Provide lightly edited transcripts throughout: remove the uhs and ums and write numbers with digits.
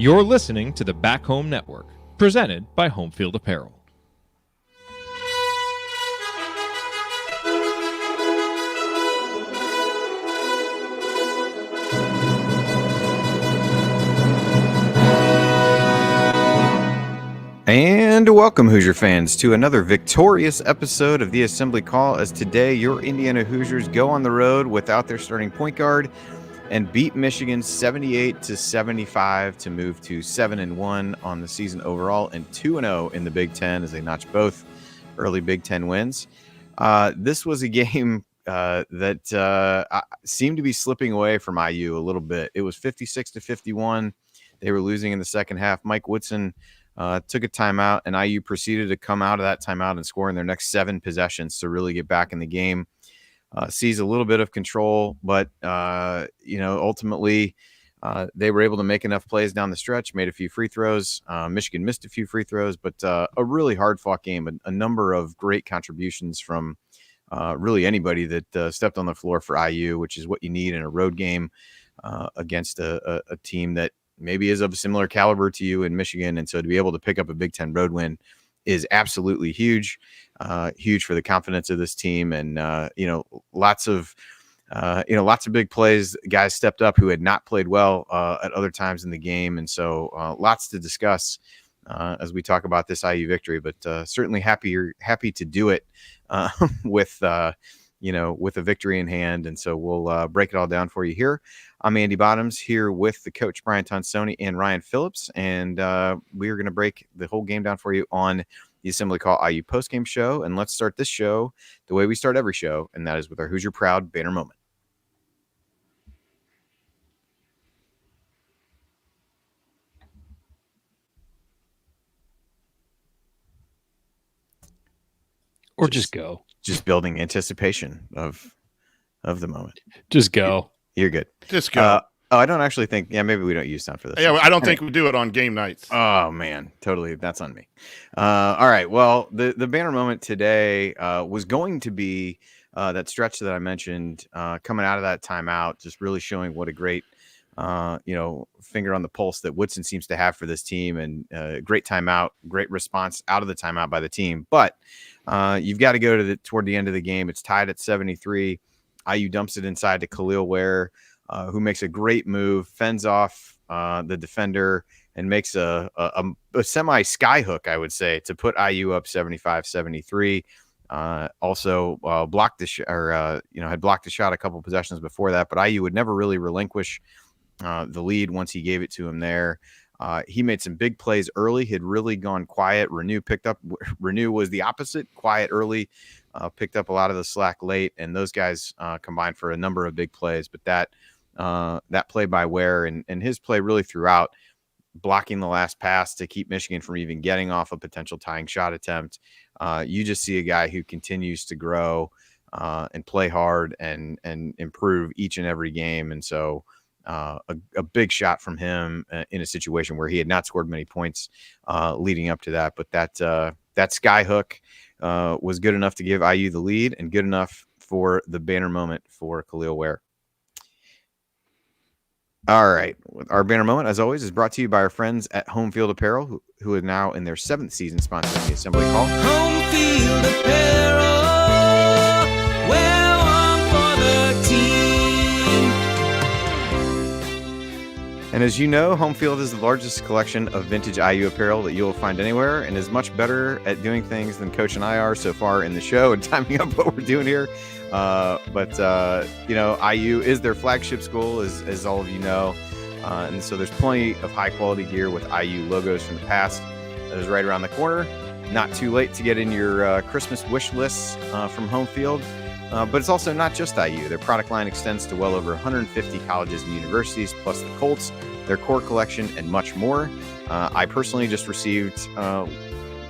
You're listening to the Back Home Network, presented by Home Field Apparel. And welcome, Hoosier fans, to another victorious episode of the Assembly Call, as today your Indiana Hoosiers go on the road without their starting point guard and beat Michigan 78-75 to move to 7-1 on the season overall and 2-0 in the Big Ten as they notch both early Big Ten wins. This was a game that seemed to be slipping away from IU a little bit. It was 56-51. They were losing in the second half. Mike Woodson took a timeout, and IU proceeded to come out of that timeout and score in their next 7 possessions to really get back in the game. Sees a little bit of control, but ultimately they were able to make enough plays down the stretch, made a few free throws. Michigan missed a few free throws, but a really hard-fought game. A number of great contributions from really anybody that stepped on the floor for IU, which is what you need in a road game against a team that maybe is of a similar caliber to you in Michigan. And so to be able to pick up a Big Ten road win is absolutely huge for the confidence of this team. And, lots of big plays. Guys stepped up who had not played well at other times in the game. And so lots to discuss as we talk about this IU victory, but certainly happy to do it with a victory in hand. And so we'll break it all down for you here. I'm Andy Bottoms here with the coach, Brian Tonsoni, and Ryan Phillips. And we are going to break the whole game down for you on the Assembly Call IU postgame show. And let's start this show the way we start every show, and that is with our Hoosier Proud banner moment. Or just go. Just building anticipation of the moment. Just go. You're good. Just go. I don't actually think. Yeah, maybe we don't use sound for this. Yeah, I don't think we do it on game nights. Oh man, totally. That's on me. All right. Well, the banner moment today was going to be that stretch that I mentioned coming out of that timeout, just really showing what a great finger on the pulse that Woodson seems to have for this team, and great timeout, great response out of the timeout by the team. But you've got to go to toward the end of the game. It's tied at 73. IU dumps it inside to Khalil Ware, who makes a great move, fends off the defender, and makes a semi sky hook, I would say, to put IU up 75-73. Also blocked the had blocked the shot a couple possessions before that, but IU would never really relinquish the lead once he gave it to him there. He made some big plays early. He had really gone quiet. Renew was the opposite, quiet early, picked up a lot of the slack late, and those guys combined for a number of big plays. But that play by Ware and his play really throughout, blocking the last pass to keep Michigan from even getting off a potential tying shot attempt. You just see a guy who continues to grow and play hard and improve each and every game. And so a big shot from him in a situation where he had not scored many points leading up to that. But that sky hook was good enough to give IU the lead and good enough for the banner moment for Khalil Ware. All right. Our banner moment, as always, is brought to you by our friends at Home Field Apparel, who are now in their 7th season sponsoring the Assembly Call. Home Field Apparel, wear one for the team. And as you know, Home Field is the largest collection of vintage IU apparel that you will find anywhere, and is much better at doing things than Coach and I are so far in the show and timing up what we're doing here. But IU is their flagship school, as all of you know. And so there's plenty of high quality gear with IU logos from the past that is right around the corner. Not too late to get in your Christmas wish lists from Home Field. But it's also not just IU. Their product line extends to well over 150 colleges and universities, plus the Colts, their core collection, and much more. I personally just received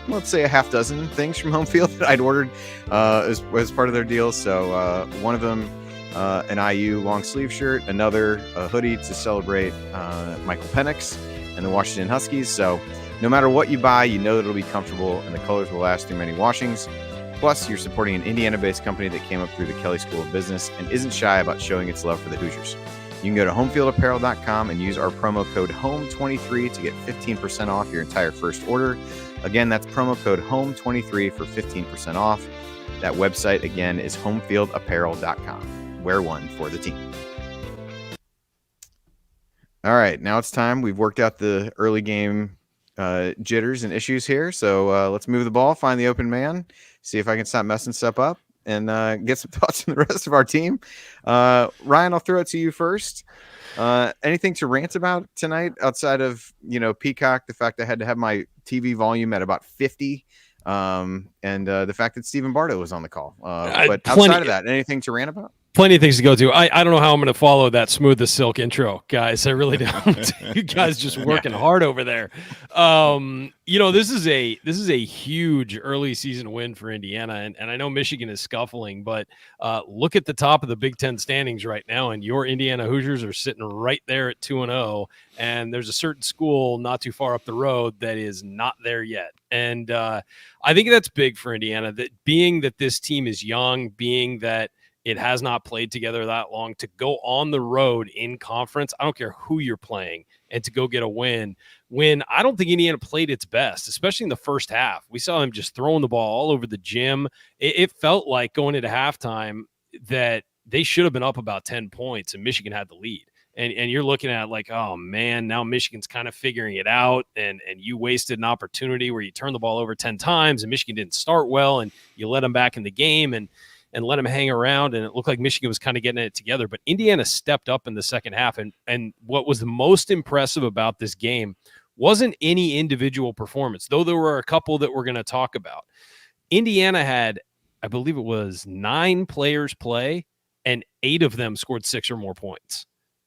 let's say a half dozen things from Home Field that I'd ordered as part of their deal. So one of them, an IU long sleeve shirt, another a hoodie to celebrate Michael Penix and the Washington Huskies. So no matter what you buy, you know that it'll be comfortable and the colors will last through many washings. Plus, you're supporting an Indiana-based company that came up through the Kelley School of Business and isn't shy about showing its love for the Hoosiers. You can go to homefieldapparel.com and use our promo code HOME23 to get 15% off your entire first order. Again, that's promo code HOME23 for 15% off. That website, again, is homefieldapparel.com. Wear one for the team. All right, now it's time. We've worked out the early game jitters and issues here. So let's move the ball, find the open man, see if I can stop messing stuff up, and get some thoughts from the rest of our team. Ryan, I'll throw it to you first. Anything to rant about tonight outside of, Peacock, the fact I had to have my TV volume at about 50, and the fact that Stephen Bardo was on the call. But outside of that, anything to rant about? Plenty of things to go to. I don't know how I'm going to follow that smooth as silk intro, guys. I really don't. You guys just working hard over there. This is a huge early season win for Indiana, and I know Michigan is scuffling, but look at the top of the Big Ten standings right now, and your Indiana Hoosiers are sitting right there at 2-0, and there's a certain school not too far up the road that is not there yet. And I think that's big for Indiana, that being that this team is young, being that it has not played together that long, to go on the road in conference. I don't care who you're playing, and to go get a win when I don't think Indiana played its best, especially in the first half. We saw them just throwing the ball all over the gym. It felt like going into halftime that they should have been up about 10 points and Michigan had the lead. And you're looking at like, oh man, now Michigan's kind of figuring it out, and you wasted an opportunity where you turned the ball over 10 times and Michigan didn't start well, and you let them back in the game and let them hang around, and it looked like Michigan was kind of getting it together. But Indiana stepped up in the second half, and what was the most impressive about this game wasn't any individual performance, though there were a couple that we're going to talk about. Indiana had, I believe it was 9 players play, and 8 of them scored 6 or more points.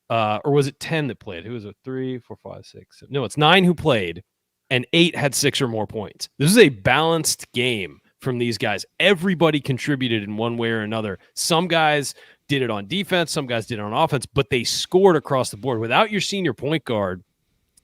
Or was it 10 that played? Who was it? 3, 4, 5, 6, 7. No, it's 9 who played, and 8 had 6 or more points. This is a balanced game from these guys. Everybody contributed in one way or another. Some guys did it on defense, some guys did it on offense, but they scored across the board. Without your senior point guard,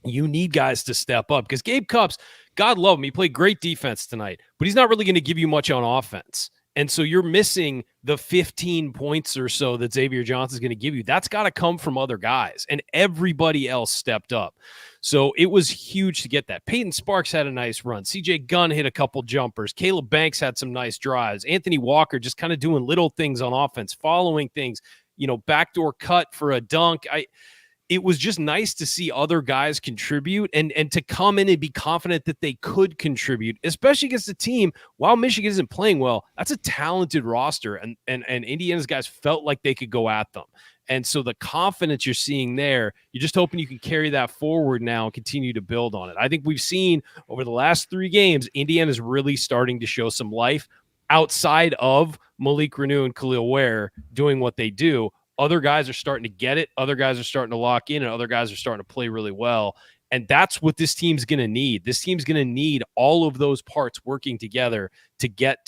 you need guys to step up, because Gabe Cupps, God love him, he played great defense tonight, but he's not really going to give you much on offense. And so you're missing the 15 points or so that Xavier Johnson's going to give you. That's got to come from other guys, and everybody else stepped up. So it was huge to get that. Peyton Sparks had a nice run. CJ Gunn hit a couple jumpers. Caleb Banks had some nice drives. Anthony Walker just kind of doing little things on offense, following things, backdoor cut for a dunk. It was just nice to see other guys contribute and to come in and be confident that they could contribute, especially against a team. While Michigan isn't playing well, that's a talented roster, and Indiana's guys felt like they could go at them. And so the confidence you're seeing there, you're just hoping you can carry that forward now and continue to build on it. I think we've seen over the last 3 games, Indiana's really starting to show some life outside of Malik Renew and Khalil Ware doing what they do. Other guys are starting to get it. Other guys are starting to lock in, and other guys are starting to play really well. And that's what this team's going to need. This team's going to need all of those parts working together to get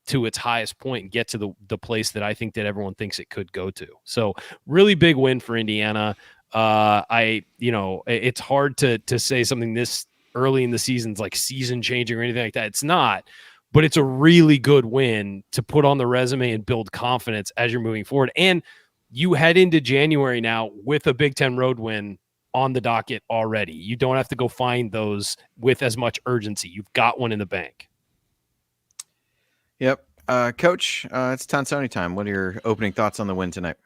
to its highest point and get to the place that I think that everyone thinks it could go to. So really big win for Indiana. It's hard to say something this early in the season's like season changing or anything like that. It's not. But it's a really good win to put on the resume and build confidence as you're moving forward. And you head into January now with a Big Ten road win on the docket already. You don't have to go find those with as much urgency. You've got one in the bank. Yep. Coach, it's Tonsoni time. What are your opening thoughts on the win tonight?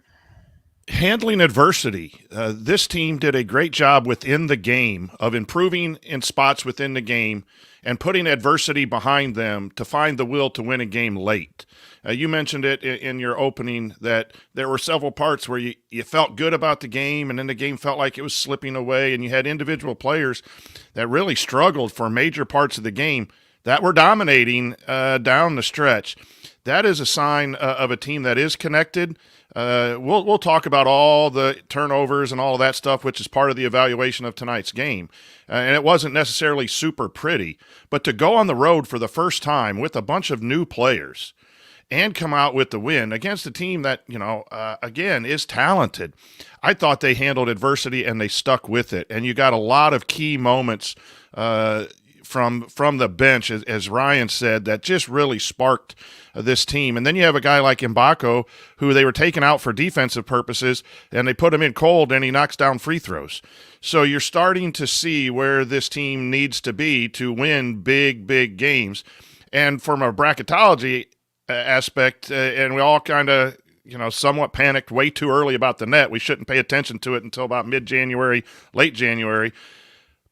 Handling adversity. This team did a great job within the game of improving in spots within the game and putting adversity behind them to find the will to win a game late. You mentioned it in your opening that there were several parts where you felt good about the game, and then the game felt like it was slipping away, and you had individual players that really struggled for major parts of the game that were dominating down the stretch. That is a sign of a team that is connected. We'll talk about all the turnovers and all of that stuff, which is part of the evaluation of tonight's game. And it wasn't necessarily super pretty, but to go on the road for the first time with a bunch of new players and come out with the win against a team that, again, is talented. I thought they handled adversity and they stuck with it. And you got a lot of key moments from the bench, as Ryan said, that just really sparked this team. And then you have a guy like Mbako, who they were taking out for defensive purposes, and they put him in cold, and he knocks down free throws. So you're starting to see where this team needs to be to win big, big games. And from a bracketology aspect, and we all kind of, somewhat panicked way too early about the net. We shouldn't pay attention to it until about mid-January, late January.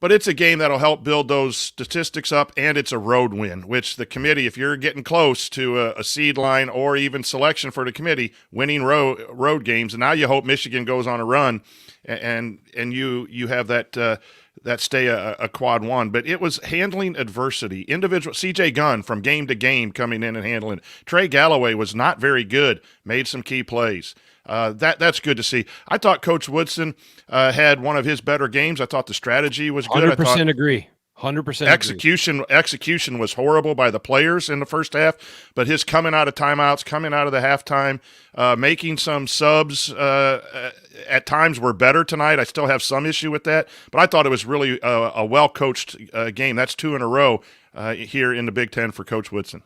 But it's a game that'll help build those statistics up, and it's a road win, which the committee, if you're getting close to a seed line or even selection for the committee, winning road games, and now you hope Michigan goes on a run, and you have that stay a quad one. But it was handling adversity. Individual C.J. Gunn from game to game coming in and handling it. Trey Galloway was not very good, made some key plays. That's good to see. I thought Coach Woodson had one of his better games. I thought the strategy was good. 100% agree. 100% execution was horrible by the players in the first half, but his coming out of timeouts, coming out of the halftime, making some subs at times were better tonight. I still have some issue with that, but I thought it was really a well-coached game. That's 2 in a row here in the Big Ten for Coach Woodson.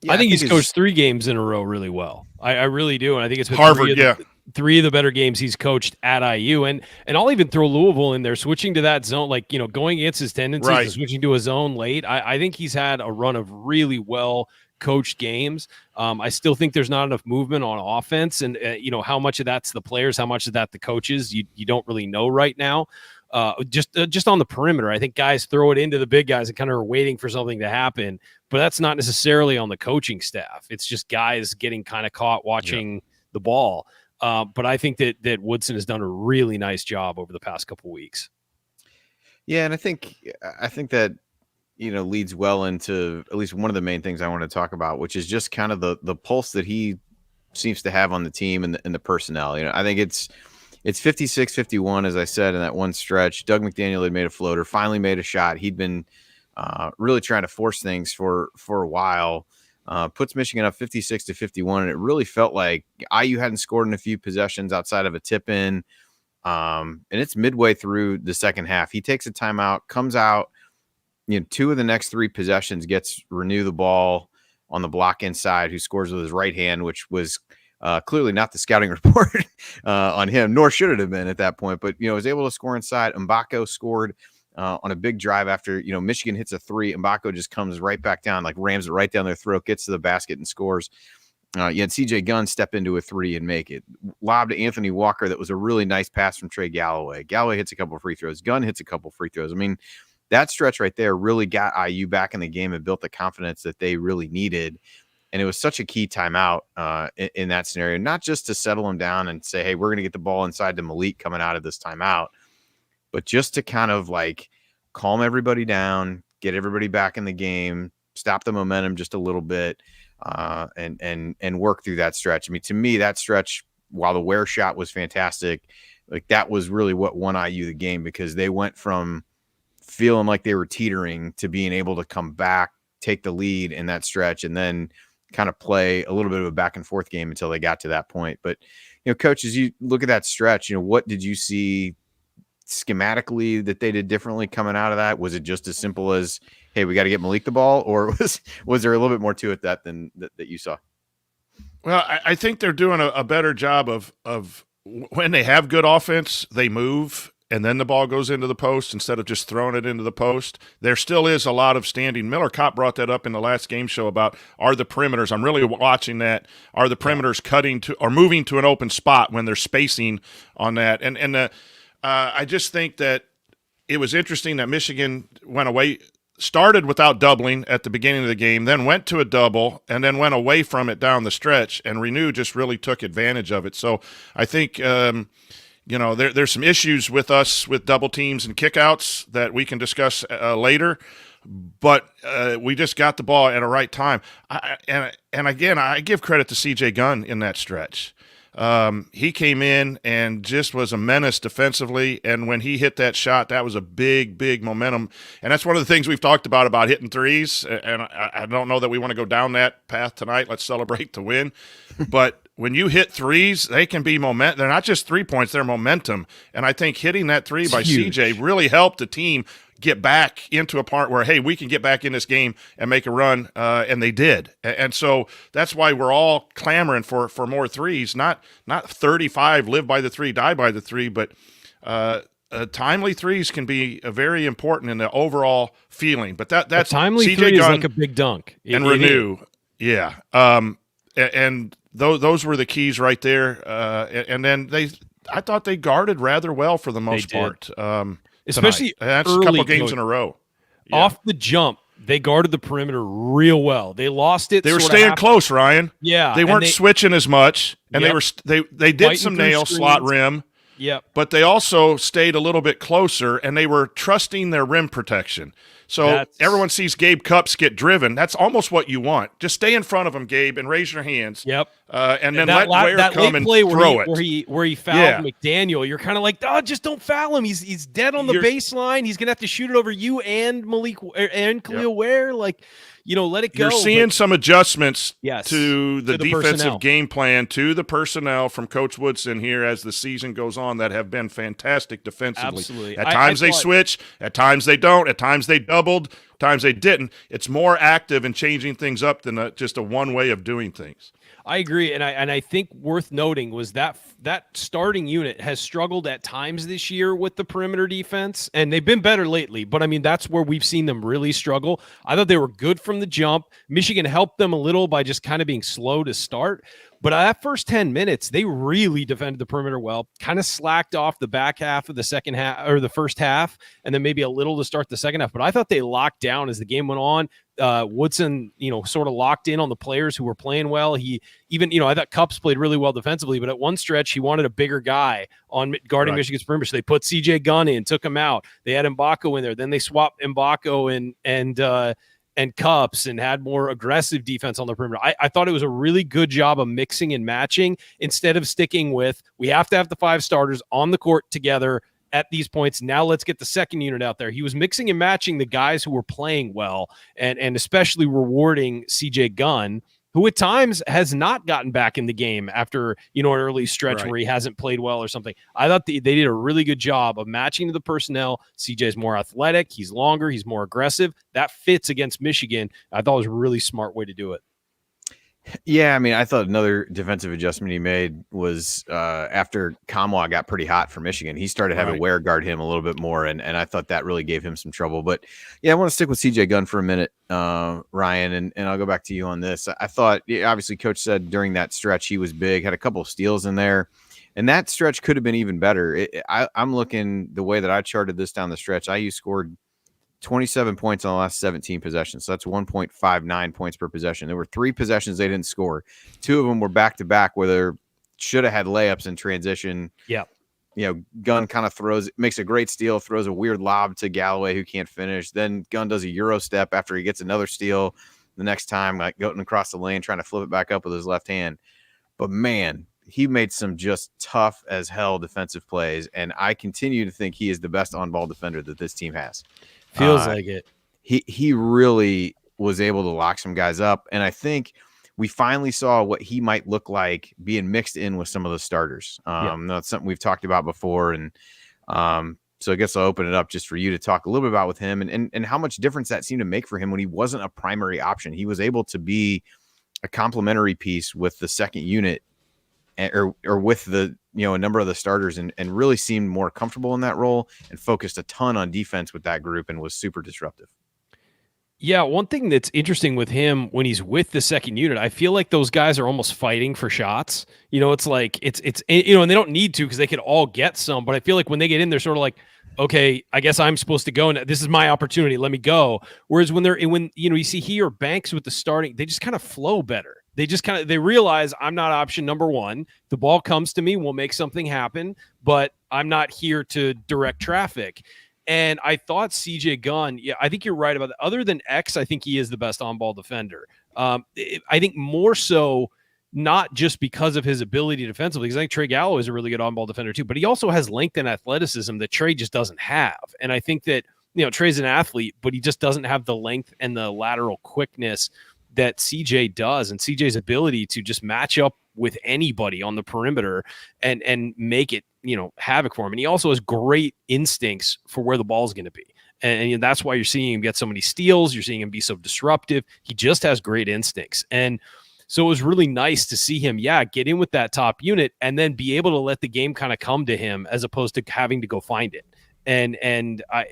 Yeah, I think he's coached 3 games in a row really well. I really do, and I think it's been Harvard, three of the better games he's coached at IU, and I'll even throw Louisville in there, switching to that zone, going against his tendencies, right, and switching to a zone late. I think he's had a run of really well coached games. I still think there's not enough movement on offense, and how much of that's the players, how much of that the coaches, you don't really know right now. Just on the perimeter, I think guys throw it into the big guys and kind of are waiting for something to happen, but that's not necessarily on the coaching staff. It's just guys getting kind of caught watching the ball. But I think that Woodson has done a really nice job over the past couple weeks. Yeah, and I think that leads well into at least one of the main things I want to talk about, which is just kind of the pulse that he seems to have on the team and the personnel. I think it's 56-51, as I said, in that one stretch. Doug McDaniel had made a floater, finally made a shot. He'd been really trying to force things for a while. Puts Michigan up 56-51, and it really felt like IU hadn't scored in a few possessions outside of a tip-in. And it's midway through the second half. He takes a timeout, comes out, 2 of the next 3 possessions, gets Renew the ball on the block inside, who scores with his right hand, which was clearly not the scouting report on him, nor should it have been at that point. But, was able to score inside. Mbako scored on a big drive after, Michigan hits a 3. Mbako just comes right back down, rams it right down their throat, gets to the basket and scores. You had C.J. Gunn step into a 3 and make it. Lob to Anthony Walker. That was a really nice pass from Trey Galloway. Galloway hits a couple of free throws. Gunn hits a couple of free throws. I mean, that stretch right there really got IU back in the game and built the confidence that they really needed. And it was such a key timeout in that scenario, not just to settle them down and say, hey, we're going to get the ball inside to Malik coming out of this timeout, but just to kind of calm everybody down, get everybody back in the game, stop the momentum just a little bit, and work through that stretch. I mean, to me, that stretch, while the Ware shot was fantastic, that was really what won IU the game, because they went from feeling like they were teetering to being able to come back, take the lead in that stretch, and then kind of play a little bit of a back and forth game until they got to that point. But, Coach, as you look at that stretch, what did you see schematically that they did differently coming out of that? Was it just as simple as, hey, we got to get Malik the ball, or was there a little bit more to it that you saw? Well, I think they're doing a better job of when they have good offense, they move, and then the ball goes into the post instead of just throwing it into the post. There still is a lot of standing. Miller Kopp brought that up in the last game show about, are the perimeters, I'm really watching that, are the perimeters cutting to or moving to an open spot when they're spacing on that? And I just think that it was interesting that Michigan went away, started without doubling at the beginning of the game, then went to a double, and then went away from it down the stretch, and Renew just really took advantage of it. So I think there's some issues with us with double teams and kickouts that we can discuss later, but we just got the ball at a right time. And again, I give credit to C.J. Gunn in that stretch. He came in and just was a menace defensively, and when he hit that shot, that was a big, big momentum. And that's one of the things we've talked about hitting threes, and I don't know that we want to go down that path tonight. Let's celebrate the win. But when you hit threes, they can be they're not just 3 points, they're momentum. And I think hitting that 3 by CJ really helped the team get back into a part where, hey, we can get back in this game and make a run, and they did. And so that's why we're all clamoring for more threes, not 35 live by the three, die by the three, but timely threes can be very important in the overall feeling. But that's timely CJ three Gunn is like a big dunk. and Renew. Yeah. And those were the keys right there. And then I thought they guarded rather well for the most part. Especially that's early, a couple games in a row. Yeah. Off the jump, they guarded the perimeter real well. They lost it. They were staying close, Ryan. Yeah. They weren't switching as much, and Yep. they did Fighting some through nail screens. slot rim. Yep. But they also stayed a little bit closer, and they were trusting their rim protection. So everyone sees Gabe Cupps get driven. That's almost what you want. Just stay in front of him, Gabe, and raise your hands. Yep. And then let Ware come and play throw it. Where he fouled McDaniel. You're kind of like, oh, just don't foul him. He's dead on the baseline. He's gonna have to shoot it over you and Malik and Khalil Ware. Like, let it go. You're seeing some adjustments Yes, to the defensive personnel. game plan, to the personnel from Coach Woodson here as the season goes on that have been fantastic defensively. Absolutely. At times they switch, at times they don't, at times they doubled, at times they didn't. It's more active in changing things up than just a one way of doing things. I agree, and I think worth noting was that starting unit has struggled at times this year with the perimeter defense, and they've been better lately. But I mean, that's where we've seen them really struggle. I thought they were good from the jump. Michigan helped them a little by just kind of being slow to start. But that first 10 minutes, they really defended the perimeter well, kind of slacked off the back half of the second half or the first half, and then maybe a little to start the second half. But I thought they locked down as the game went on. Woodson, sort of locked in on the players who were playing well. He even, I thought Cupps played really well defensively, but at one stretch, he wanted a bigger guy on guarding Michigan's perimeter. So they put CJ Gunn in, took him out. They had Mbako in there. Then they swapped Mbako and Cupps and had more aggressive defense on the perimeter. I thought it was a really good job of mixing and matching instead of sticking with, we have to have the 5 starters on the court together at these points. Now let's get the second unit out there. He was mixing and matching the guys who were playing well and especially rewarding CJ Gunn, who at times has not gotten back in the game after, an early stretch where he hasn't played well or something. I thought they did a really good job of matching to the personnel. CJ's more athletic. He's longer. He's more aggressive. That fits against Michigan. I thought it was a really smart way to do it. Yeah, I mean, I thought another defensive adjustment he made was after Kamwa got pretty hot for Michigan. He started having Ware guard him a little bit more, and I thought that really gave him some trouble. But, yeah, I want to stick with CJ Gunn for a minute, Ryan, and I'll go back to you on this. I thought, obviously, Coach said during that stretch he was big, had a couple of steals in there, and that stretch could have been even better. I'm looking the way that I charted this down the stretch. IU scored 27 points on the last 17 possessions. So that's 1.59 points per possession. There were 3 possessions they didn't score. 2 of them were back-to-back where they should have had layups in transition. Yeah. Gunn kind of makes a great steal, throws a weird lob to Galloway who can't finish. Then Gunn does a Euro step after he gets another steal the next time, like going across the lane, trying to flip it back up with his left hand. But, man, he made some just tough as hell defensive plays, and I continue to think he is the best on-ball defender that this team has. Feels like it. He really was able to lock some guys up, and I think we finally saw what he might look like being mixed in with some of the starters. That's something we've talked about before, and so I guess I'll open it up just for you to talk a little bit about with him and how much difference that seemed to make for him when he wasn't a primary option. He was able to be a complementary piece with the second unit or with the a number of the starters and really seemed more comfortable in that role and focused a ton on defense with that group and was super disruptive. Yeah, one thing that's interesting with him when he's with the second unit, I feel like those guys are almost fighting for shots. It's like it's and they don't need to because they could all get some, but I feel like when they get in, they're sort of like, okay, I guess I'm supposed to go, and this is my opportunity. Let me go. Whereas when you see he or Banks with the starting, they just kind of flow better. They realize I'm not option number 1. The ball comes to me, we'll make something happen, but I'm not here to direct traffic. And I thought CJ Gunn, I think you're right about that. Other than X, I think he is the best on-ball defender. I think more so not just because of his ability defensively, because I think Trey Galloway is a really good on-ball defender too, but he also has length and athleticism that Trey just doesn't have. And I think that, Trey's an athlete, but he just doesn't have the length and the lateral quickness that CJ does, and CJ's ability to just match up with anybody on the perimeter and make it, havoc for him. And he also has great instincts for where the ball is going to be. And that's why you're seeing him get so many steals. You're seeing him be so disruptive. He just has great instincts. And so it was really nice to see him, get in with that top unit and then be able to let the game kind of come to him as opposed to having to go find it. And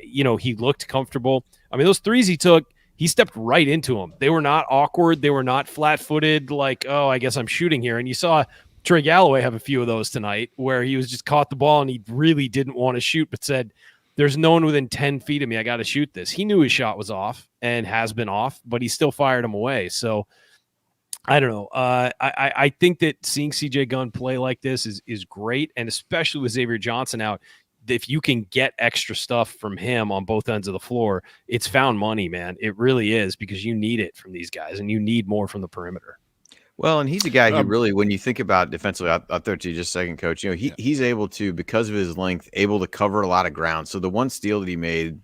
he looked comfortable. I mean, those threes he took, he stepped right into them. They were not awkward. They were not flat-footed like, oh, I guess I'm shooting here. And you saw Trey Galloway have a few of those tonight where he was just caught the ball and he really didn't want to shoot but said, there's no one within 10 feet of me. I got to shoot this. He knew his shot was off and has been off, but he still fired him away. So I don't know. I think that seeing CJ Gunn play like this is great, and especially with Xavier Johnson out, if you can get extra stuff from him on both ends of the floor, it's found money, man. It really is, because you need it from these guys, and you need more from the perimeter. Well, and he's a guy who really, when you think about defensively, I'll throw it to you just a second, Coach. He's able to, because of his length, able to cover a lot of ground. So the one steal that he made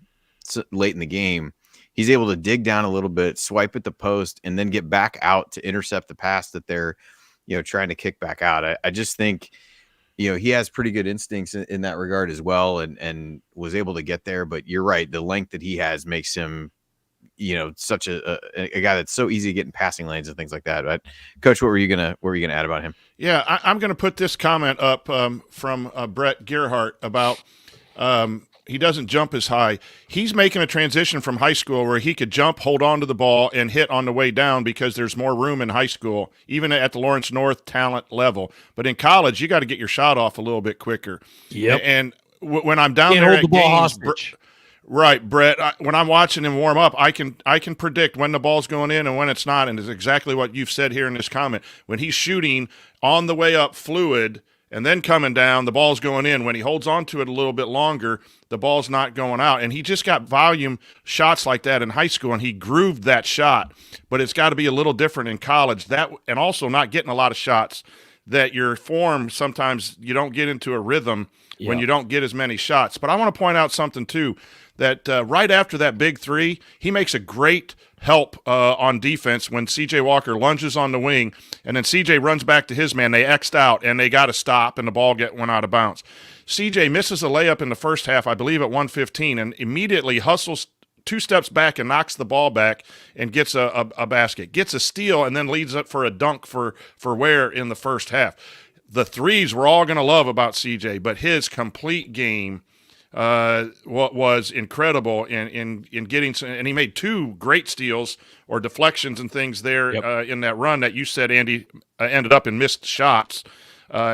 late in the game, he's able to dig down a little bit, swipe at the post, and then get back out to intercept the pass that they're, trying to kick back out. I just think, he has pretty good instincts in that regard as well, and was able to get there. But you're right, the length that he has makes him, such a guy that's so easy to get in passing lanes and things like that. But Coach, what were you gonna add about him? Yeah, I'm gonna put this comment up from Brett Gerhardt about. He doesn't jump as high. He's making a transition from high school where he could jump, hold on to the ball, and hit on the way down because there's more room in high school, even at the Lawrence North talent level. But in college, you got to get your shot off a little bit quicker. Yep. And when I'm down there hold at the ball games, hostage. right, Brett, when I'm watching him warm up, I can predict when the ball's going in and when it's not, and it's exactly what you've said here in this comment. When he's shooting on the way up fluid and then coming down, the ball's going in. When he holds on to it a little bit longer, the ball's not going out. And he just got volume shots like that in high school, and he grooved that shot. But it's got to be a little different in college. And also not getting a lot of shots, that your form, sometimes you don't get into a rhythm when you don't get as many shots. But I want to point out something, too, that right after that big three, he makes a great help on defense when C.J. Walker lunges on the wing, and then C.J. runs back to his man. They X'd out, and they got to stop, and the ball went out of bounds. C.J. misses a layup in the first half, I believe at 1:15, and immediately hustles 2 steps back and knocks the ball back and gets a basket, gets a steal, and then leads up for a dunk for Ware in the first half. The threes we're all going to love about C.J., but his complete game what was incredible in getting some, and he made 2 great steals or deflections and things there in that run that you said, Andy, ended up in missed shots.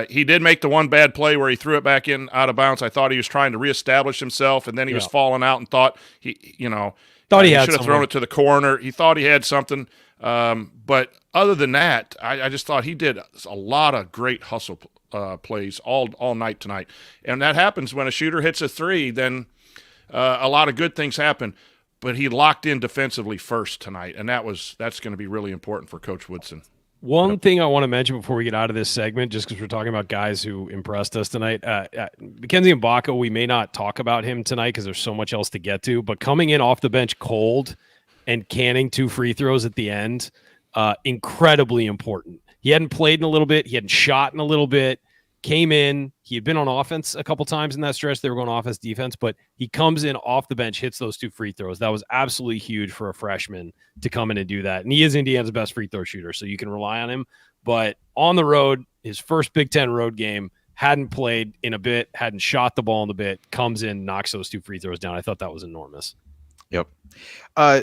He did make the one bad play where he threw it back in out of bounds. I thought he was trying to reestablish himself, and then he was falling out and thought he should have thrown it to the corner. He thought he had something. But other than that, I just thought he did a lot of great hustle plays all night tonight. And that happens when a shooter hits a three, then a lot of good things happen. But he locked in defensively first tonight, and that's going to be really important for Coach Woodson. One thing I want to mention before we get out of this segment, just because we're talking about guys who impressed us tonight, Mackenzie Mbaka, we may not talk about him tonight because there's so much else to get to, but coming in off the bench cold and canning 2 free throws at the end, incredibly important. He hadn't played in a little bit. He hadn't shot in a little bit. Came in. He had been on offense a couple times in that stretch. They were going offense, defense, but he comes in off the bench, hits those 2 free throws. That was absolutely huge for a freshman to come in and do that. And he is Indiana's best free throw shooter, so you can rely on him. But on the road, his first Big Ten road game, hadn't played in a bit, hadn't shot the ball in a bit, comes in, knocks those 2 free throws down. I thought that was enormous. Yep.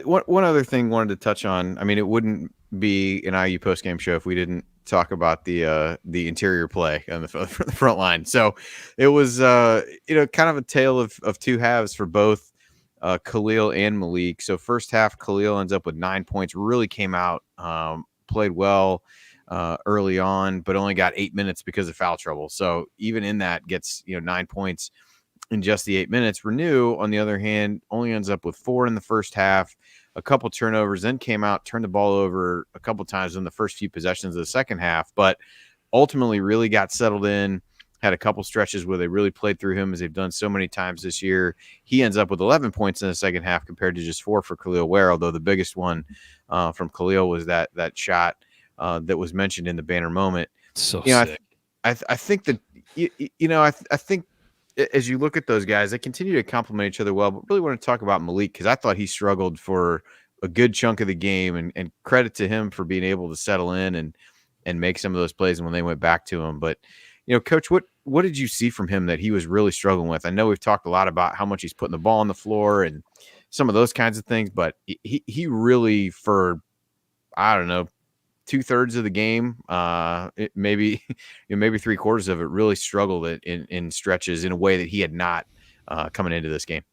One other thing wanted to touch on. I mean, it wouldn't be an IU postgame show if we didn't talk about the interior play on the front line. So it was kind of a tale of 2 halves for both Khalil and Malik. So first half, Khalil ends up with 9 points. Really came out, played well early on, but only got 8 minutes because of foul trouble. So even in that, gets 9 points in just the 8 minutes. Renew, on the other hand, only ends up with 4 in the first half, a couple turnovers, then came out, turned the ball over a couple times in the first few possessions of the second half, but ultimately really got settled in, had a couple stretches where they really played through him as they've done so many times this year. He ends up with 11 points in the second half compared to just 4 for Khalil Ware, although the biggest one from Khalil was that shot that was mentioned in the banner moment. So sick. I think that, I think as you look at those guys, they continue to complement each other well. But really want to talk about Malik because I thought he struggled for a good chunk of the game, and credit to him for being able to settle in and make some of those plays when they went back to him. But Coach, what did you see from him that he was really struggling with? I know we've talked a lot about how much he's putting the ball on the floor and some of those kinds of things, but he really, for I don't know, 2/3 of the game, maybe 3/4 of it, really struggled in stretches in a way that he had not coming into this game.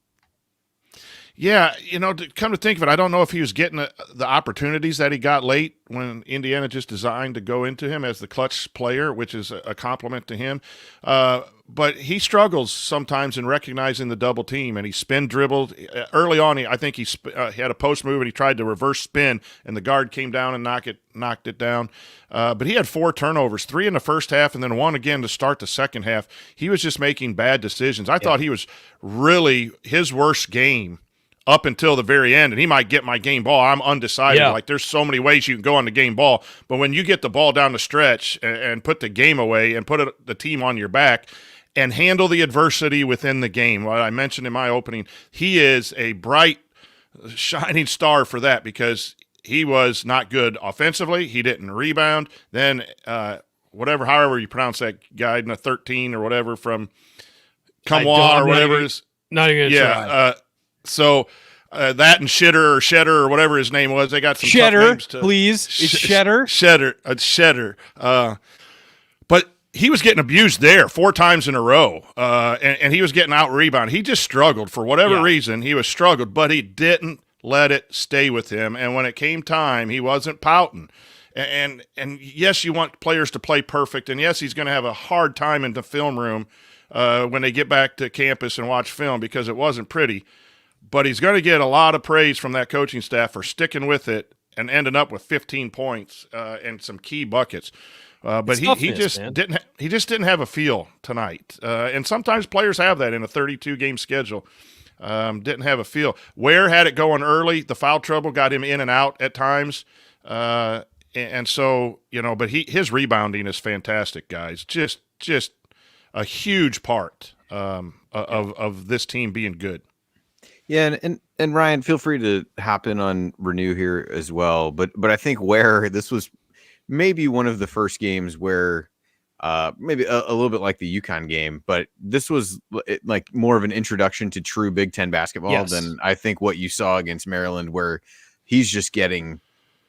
Yeah, to come to think of it, I don't know if he was getting the opportunities that he got late when Indiana just designed to go into him as the clutch player, which is a compliment to him. But he struggles sometimes in recognizing the double team, and he spin dribbled. Early on, I think he had a post move, and he tried to reverse spin, and the guard came down and knocked it down. But he had 4 turnovers, 3 in the first half, and then 1 again to start the second half. He was just making bad decisions. I thought he was really his worst game up until the very end, and he might get my game ball. I'm undecided. Yeah. Like, there's so many ways you can go on the game ball, but when you get the ball down the stretch and put the game away and put the team on your back and handle the adversity within the game, what I mentioned in my opening, he is a bright, shining star for that because he was not good offensively. He didn't rebound. Then however you pronounce that guy, in a 13 or whatever from Kumwa or whatever it is. Not even gonna try. So that and Shedder or whatever his name was, they got some tough names to, please. It's Shedder. Shedder. But he was getting abused there 4 times in a row, and he was getting out rebounded. He just struggled for whatever reason. He was struggled, but he didn't let it stay with him. And when it came time, he wasn't pouting. And yes, you want players to play perfect, and yes, he's going to have a hard time in the film room when they get back to campus and watch film because it wasn't pretty. But he's going to get a lot of praise from that coaching staff for sticking with it and ending up with 15 points and some key buckets. But he just didn't have a feel tonight. And sometimes players have that in a 32-game schedule. Didn't have a feel. Ware had it going early. The foul trouble got him in and out at times. And so, but his rebounding is fantastic, guys. Just a huge part of this team being good. Yeah, and Ryan, feel free to hop in on Renew here as well. But I think where this was maybe one of the first games where maybe a little bit like the UConn game, but this was like more of an introduction to true Big Ten basketball than I think what you saw against Maryland, where he's just getting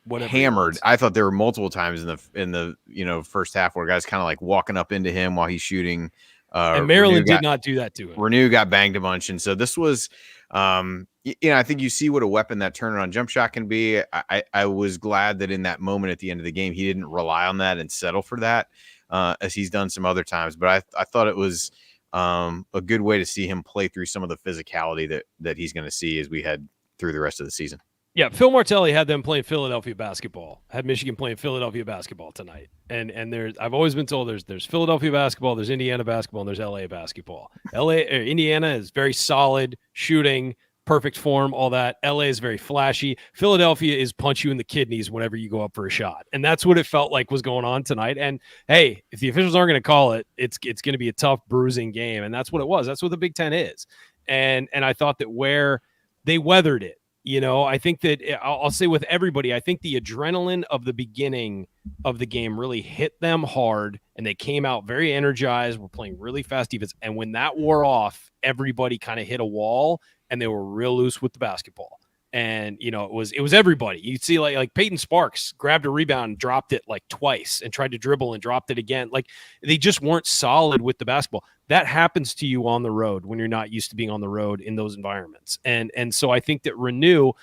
hammered. I thought there were multiple times in the first half where guys kind of like walking up into him while he's shooting. And Maryland did not do that to him. Renew got banged a bunch, and so this was, I think you see what a weapon that turnaround jump shot can be. I was glad that in that moment at the end of the game, he didn't rely on that and settle for that, as he's done some other times. But I thought it was a good way to see him play through some of the physicality that he's going to see as we head through the rest of the season. Yeah, Phil Martelli had them playing Philadelphia basketball. Had Michigan playing Philadelphia basketball tonight. And I've always been told there's Philadelphia basketball, there's Indiana basketball, and there's LA basketball. Indiana is very solid, shooting, perfect form, all that. LA is very flashy. Philadelphia is punch you in the kidneys whenever you go up for a shot. And that's what it felt like was going on tonight. And hey, if the officials aren't going to call it, it's going to be a tough, bruising game. And that's what it was. That's what the Big Ten is. And I thought that where they weathered it. I think that I'll say with everybody, I think the adrenaline of the beginning of the game really hit them hard, and they came out very energized. We're playing really fast defense. And when that wore off, everybody kind of hit a wall, and they were real loose with the basketball. And, it was everybody. You'd see like Peyton Sparks grabbed a rebound and dropped it like twice and tried to dribble and dropped it again. Like they just weren't solid with the basketball. That happens to you on the road when you're not used to being on the road in those environments. And so I think that Renew,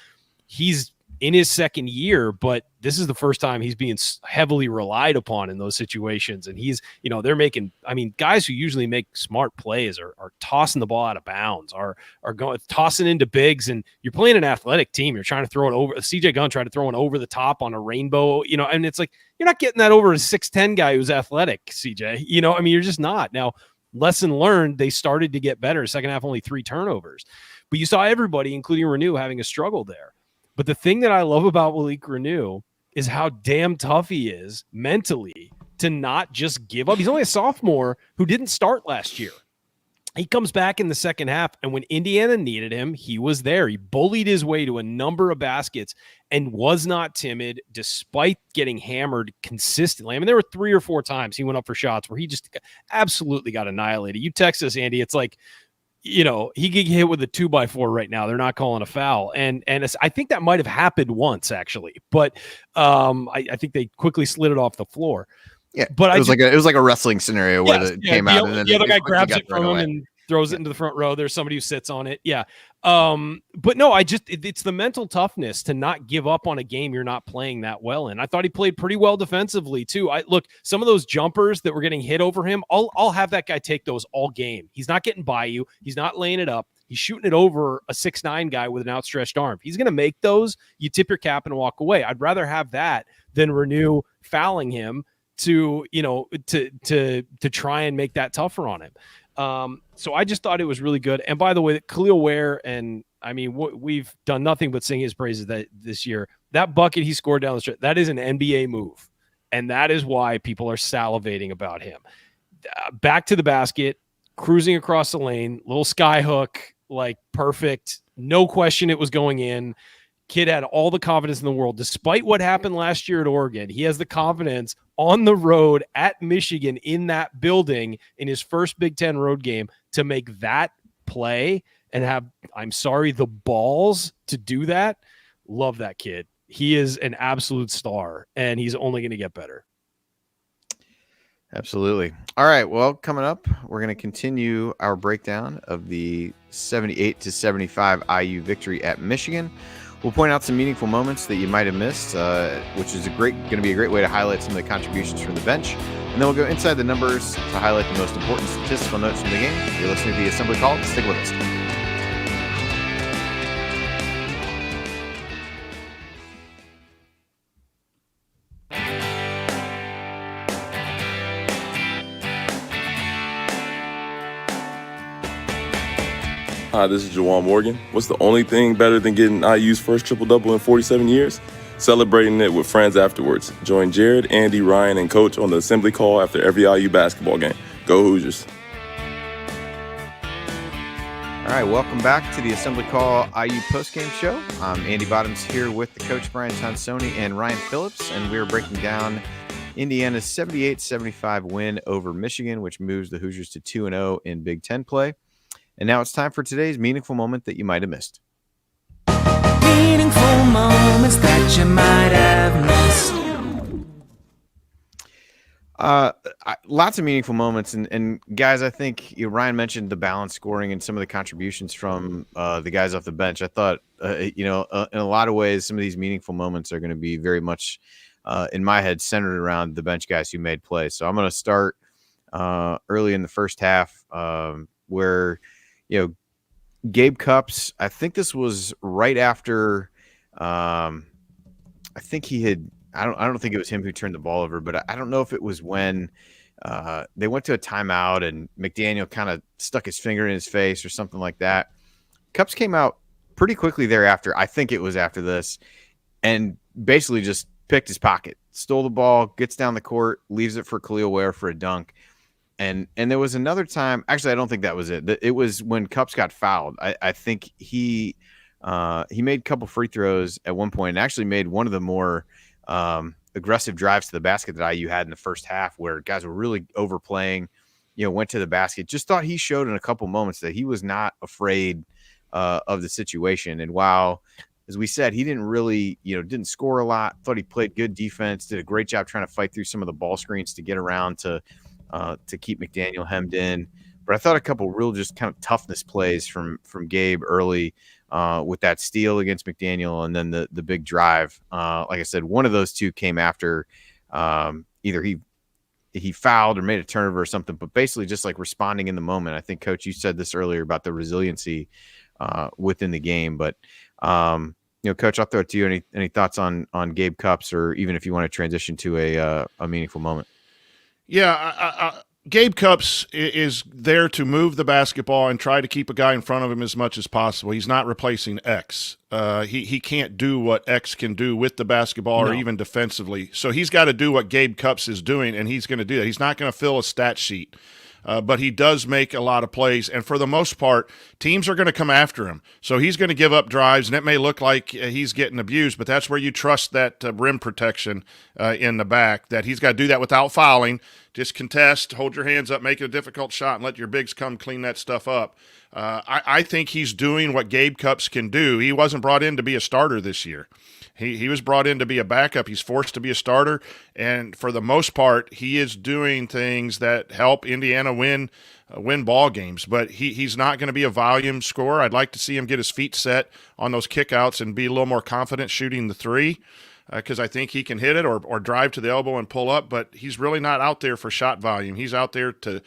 he's in his second year, but this is the first time he's being heavily relied upon in those situations. And he's, they're making, guys who usually make smart plays are tossing the ball out of bounds, are tossing into bigs, and you're playing an athletic team. You're trying to throw it over. CJ Gunn tried to throw it over the top on a rainbow, and it's like, you're not getting that over a 6'10" guy who's athletic, CJ, you're just not. Now, lesson learned, they started to get better. Second half, only 3 turnovers, but you saw everybody, including Renew, having a struggle there. But the thing that I love about Malik Renew is how damn tough he is mentally to not just give up. He's only a sophomore who didn't start last year. He comes back in the second half, and when Indiana needed him, he was there. He bullied his way to a number of baskets and was not timid despite getting hammered consistently. I mean, there were 3 or 4 times he went up for shots where he just absolutely got annihilated. You text us, Andy, it's like, he could get hit with a 2x4 right now. They're not calling a foul. And I think that might have happened once, actually. But I think they quickly slid it off the floor. Yeah, but it was like a wrestling scenario where it came out, and then the other guy grabs it from him away. and throws it into the front row. There's somebody who sits on it. Yeah. But no, it's the mental toughness to not give up on a game you're not playing that well in. I thought he played pretty well defensively too. Look, some of those jumpers that were getting hit over him, I'll have that guy take those all game. He's not getting by you. He's not laying it up. He's shooting it over a 6'9" guy with an outstretched arm. If he's going to make those, you tip your cap and walk away. I'd rather have that than Renew fouling him to try and make that tougher on him. So I just thought it was really good. And by the way, Khalil Ware, and I mean, we've done nothing but sing his praises this year. That bucket he scored down the stretch, that is an NBA move. And that is why people are salivating about him. Back to the basket, cruising across the lane, little sky hook, like perfect. No question it was going in. Kid had all the confidence in the world. Despite what happened last year at Oregon, he has the confidence on the road at Michigan in that building in his first Big Ten road game to make that play and have, I'm sorry, the balls to do that. Love that kid. He is an absolute star, and he's only going to get better. Absolutely. All right. Well, coming up, we're going to continue our breakdown of the 78-75 IU victory at Michigan. We'll point out some meaningful moments that you might have missed, which is going to be a great way to highlight some of the contributions from the bench. And then we'll go inside the numbers to highlight the most important statistical notes from the game. You're listening to the Assembly Call. Stick with us. Hi, this is Jawan Morgan. What's the only thing better than getting IU's first triple-double in 47 years? Celebrating it with friends afterwards. Join Jared, Andy, Ryan, and Coach on the Assembly Call after every IU basketball game. Go Hoosiers. All right, welcome back to the Assembly Call IU postgame show. I'm Andy Bottoms here with the coach Brian Tonsoni and Ryan Phillips, and we're breaking down Indiana's 78-75 win over Michigan, which moves the Hoosiers to 2-0 in Big Ten play. And now it's time for today's meaningful moment that you might have missed. Meaningful moments that you might have missed. Lots of meaningful moments. And guys, I think Ryan mentioned the balanced scoring and some of the contributions from the guys off the bench. I thought, in a lot of ways, some of these meaningful moments are going to be very much, in my head, centered around the bench guys who made plays. So I'm going to start early in the first half where – Gabe Cupps, I think this was right after, I think he had, I don't think it was him who turned the ball over, but I don't know if it was when they went to a timeout and McDaniel kind of stuck his finger in his face or something like that. Cupps came out pretty quickly thereafter. I think it was after this, and basically just picked his pocket, stole the ball, gets down the court, leaves it for Khalil Ware for a dunk. And there was another time. Actually, I don't think that was it. It was when Cupps got fouled. I think he made a couple free throws at one point, and actually made one of the more aggressive drives to the basket that IU had in the first half, where guys were really overplaying. Went to the basket. Just thought he showed in a couple moments that he was not afraid of the situation. And while, as we said, he didn't really, didn't score a lot. Thought he played good defense. Did a great job trying to fight through some of the ball screens to get around to keep McDaniel hemmed in. But I thought a couple real just kind of toughness plays from Gabe early with that steal against McDaniel, and then the big drive. Like I said, one of those two came after either he fouled or made a turnover or something, but basically just like responding in the moment. I think, Coach, you said this earlier about the resiliency within the game. But, Coach, I'll throw it to you. Any thoughts on Gabe Cupps, or even if you want to transition to a meaningful moment? Yeah, Gabe Cupps is there to move the basketball and try to keep a guy in front of him as much as possible. He's not replacing X. He can't do what X can do with the basketball or even defensively. So he's got to do what Gabe Cupps is doing, and he's going to do that. He's not going to fill a stat sheet. but he does make a lot of plays. And for the most part, teams are going to come after him. So he's going to give up drives, and it may look like he's getting abused, but that's where you trust that rim protection in the back, that he's got to do that without fouling. Just contest, hold your hands up, make it a difficult shot, and let your bigs come clean that stuff up. I think he's doing what Gabe Cupps can do. He wasn't brought in to be a starter this year. He was brought in to be a backup. He's forced to be a starter, and for the most part, he is doing things that help Indiana win ball games. But he's not going to be a volume scorer. I'd like to see him get his feet set on those kickouts and be a little more confident shooting the three, because I think he can hit it or drive to the elbow and pull up. But he's really not out there for shot volume. He's out there to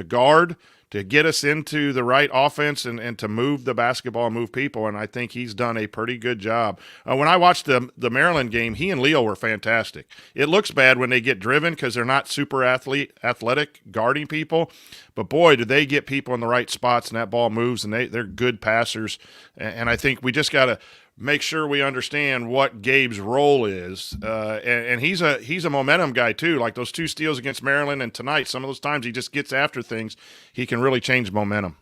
guard, to get us into the right offense and to move the basketball and move people, and I think he's done a pretty good job. When I watched the Maryland game, he and Leo were fantastic. It looks bad when they get driven because they're not super athletic guarding people, but boy, did they get people in the right spots, and that ball moves, and they're good passers, and I think we just got to make sure we understand what Gabe's role is. And he's a momentum guy too. Like those two steals against Maryland and tonight, some of those times he just gets after things. He can really change momentum.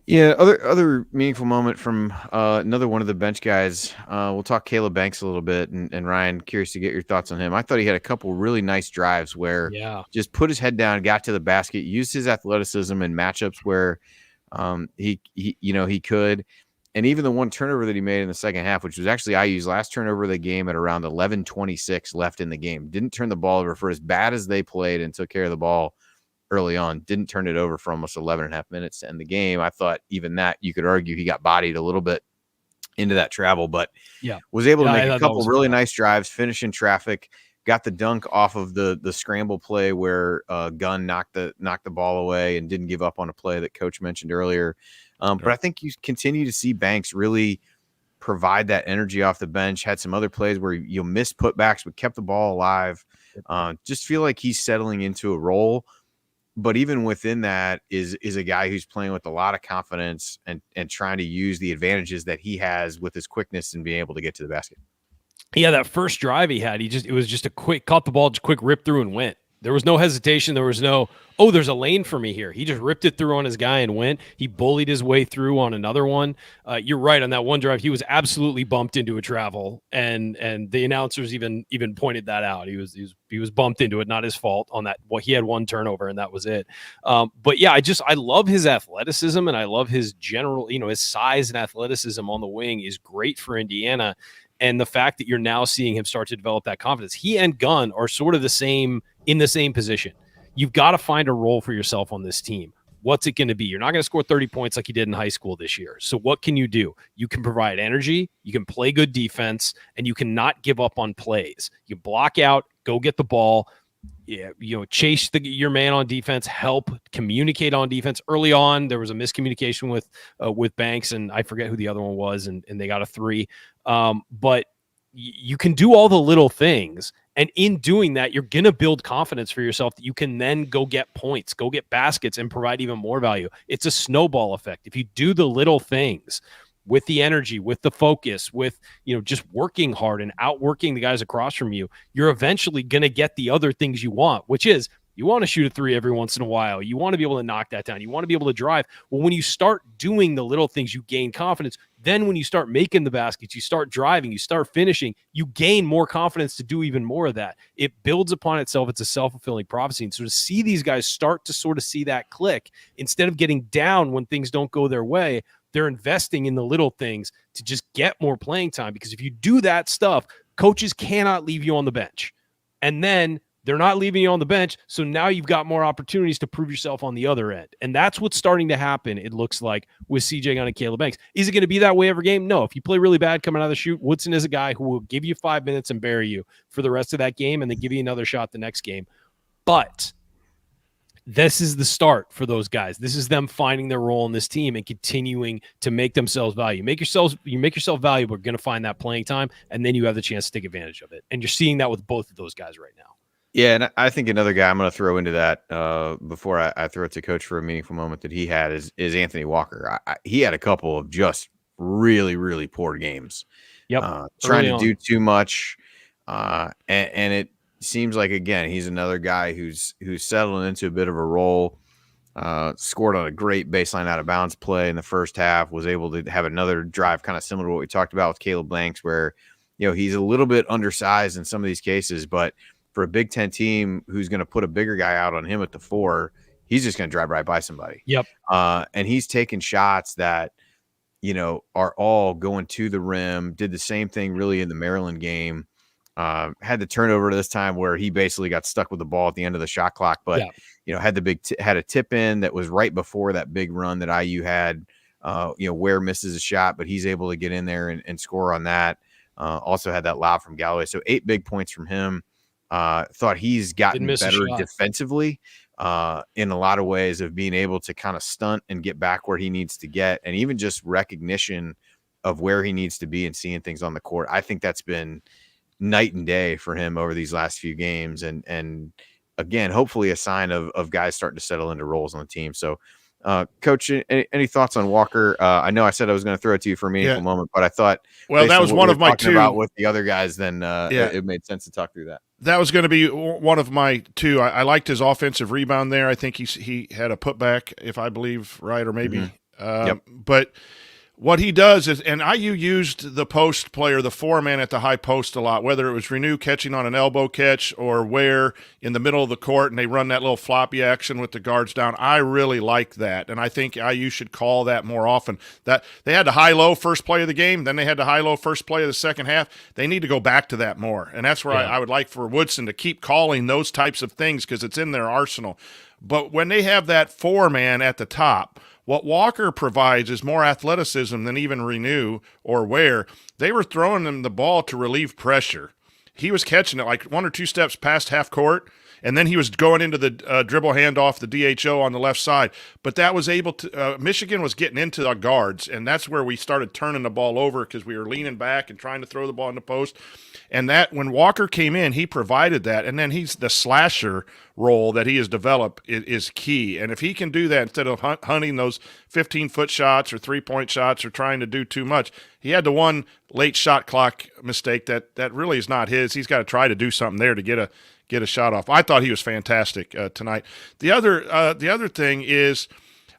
Yeah, other meaningful moment from another one of the bench guys. We'll talk Caleb Banks a little bit, and Ryan, curious to get your thoughts on him. I thought he had a couple really nice drives where just put his head down, got to the basket, used his athleticism in matchups where he could. And even the one turnover that he made in the second half, which was actually IU's last turnover of the game at around 11:26 left in the game, didn't turn the ball over for as bad as they played and took care of the ball early on. Didn't turn it over for almost 11 and a half minutes to end the game. I thought even that, you could argue he got bodied a little bit into that travel, but was able to make a couple really nice drives, finish in traffic, got the dunk off of the scramble play where Gunn knocked the ball away and didn't give up on a play that Coach mentioned earlier. But I think you continue to see Banks really provide that energy off the bench. Had some other plays where you'll miss putbacks, but kept the ball alive. Just feel like he's settling into a role. But even within that is a guy who's playing with a lot of confidence and trying to use the advantages that he has with his quickness and being able to get to the basket. Yeah, that first drive he had, it was just a quick, caught the ball, just quick rip through and went. There was no hesitation. There was no, there's a lane for me here. He just ripped it through on his guy and went. He bullied his way through on another one. You're right, on that one drive, he was absolutely bumped into a travel, and the announcers even pointed that out. He was bumped into it, not his fault on that. Well, he had one turnover and that was it. But yeah, I love his athleticism, and I love his general, his size and athleticism on the wing is great for Indiana. And the fact that you're now seeing him start to develop that confidence. He and Gunn are sort of in the same position. You've got to find a role for yourself on this team. What's it going to be? You're not going to score 30 points like you did in high school this year. So what can you do? You can provide energy, you can play good defense, and you cannot give up on plays. You block out, go get the ball, chase your man on defense, help communicate on defense. Early on, there was a miscommunication with Banks, and I forget who the other one was, and they got a 3. But you can do all the little things, and in doing that, you're going to build confidence for yourself that you can then go get points, go get baskets, and provide even more value. It's a snowball effect. If you do the little things with the energy, with the focus, with just working hard and outworking the guys across from you, you're eventually going to get the other things you want, which is you want to shoot a 3 every once in a while. You want to be able to knock that down. You want to be able to drive. Well, when you start doing the little things, you gain confidence. Then when you start making the baskets, you start driving, you start finishing, you gain more confidence to do even more of that. It builds upon itself. It's a self-fulfilling prophecy. And so to see these guys start to sort of see that click, instead of getting down when things don't go their way, they're investing in the little things to just get more playing time. Because if you do that stuff, coaches cannot leave you on the bench. And then they're not leaving you on the bench, so now you've got more opportunities to prove yourself on the other end. And that's what's starting to happen, it looks like, with CJ Gunn and Caleb Banks. Is it going to be that way every game? No. If you play really bad coming out of the shoot, Woodson is a guy who will give you 5 minutes and bury you for the rest of that game and then give you another shot the next game. But this is the start for those guys. This is them finding their role in this team and continuing to make themselves valuable. You make yourself valuable, you're going to find that playing time, and then you have the chance to take advantage of it. And you're seeing that with both of those guys right now. Yeah, and I think another guy I'm going to throw into that before I throw it to Coach for a meaningful moment that he had is Anthony Walker. He had a couple of just really, really poor games. Yep. Trying to do too much, and seems like, again, he's another guy who's settling into a bit of a role. Scored on a great baseline out of bounds play in the first half, was able to have another drive kind of similar to what we talked about with Caleb Blanks, where, he's a little bit undersized in some of these cases, but for a Big Ten team who's going to put a bigger guy out on him at the 4, he's just going to drive right by somebody. Yep. And he's taking shots that, are all going to the rim. Did the same thing really in the Maryland game. Had the turnover this time where he basically got stuck with the ball at the end of the shot clock, but had the had a tip in that was right before that big run that IU had. Ware misses a shot, but he's able to get in there and score on that. Also had that lob from Galloway, so 8 big points from him. Thought he's gotten better defensively in a lot of ways of being able to kind of stunt and get back where he needs to get, and even just recognition of where he needs to be and seeing things on the court. I think that's been night and day for him over these last few games. And again, hopefully a sign of guys starting to settle into roles on the team. So, Coach, any thoughts on Walker? I know I said I was going to throw it to you for a meaningful moment, but I thought, well, that was one of my 2 about with the other guys. Then it made sense to talk through that. That was going to be one of my 2. I liked his offensive rebound there. I think he had a putback, if I believe right, or maybe. But what he does is, and IU used the post player, the 4-man at the high post a lot, whether it was Renew catching on an elbow catch or Ware in the middle of the court, and they run that little floppy action with the guards down. I really like that, and I think IU should call that more often. That they had the high-low first play of the game, then they had the high-low first play of the second half. They need to go back to that more, and that's where I would like for Woodson to keep calling those types of things because it's in their arsenal. But when they have that 4-man at the top, what Walker provides is more athleticism than even Renew or Ware. They were throwing him the ball to relieve pressure. He was catching it like 1 or 2 steps past half court, and then he was going into the dribble handoff, the DHO on the left side. But that was able to Michigan was getting into the guards, and that's where we started turning the ball over because we were leaning back and trying to throw the ball in the post. And that when Walker came in, he provided that. And then he's the slasher role that he has developed is key. And if he can do that instead of hunting those 15-foot shots or 3-point shots or trying to do too much, he had the one late shot clock mistake that really is not his. He's got to try to do something there to get a shot off. I thought he was fantastic tonight. The other thing is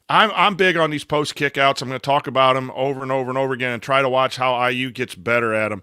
I'm big on these post kickouts. I'm going to talk about them over and over and over again and try to watch how IU gets better at them.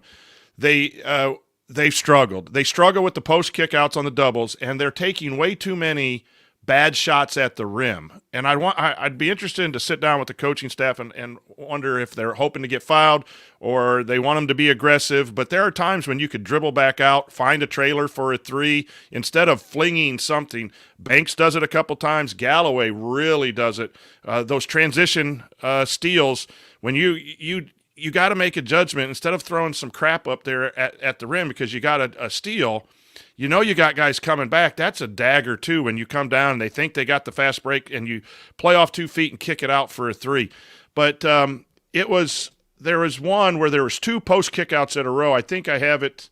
They've struggled. They struggle with the post kickouts on the doubles, and they're taking way too many bad shots at the rim. And I'd be interested to sit down with the coaching staff and wonder if they're hoping to get fouled or they want them to be aggressive. But there are times when you could dribble back out, find a trailer for a 3 instead of flinging something. Banks does it a couple times. Galloway really does it. Those transition steals, when you got to make a judgment instead of throwing some crap up there at the rim because you got a steal. You got guys coming back. That's a dagger too when you come down and they think they got the fast break and you play off 2 feet and kick it out for a 3. But there was one where there was 2 post kickouts in a row. I think I have it.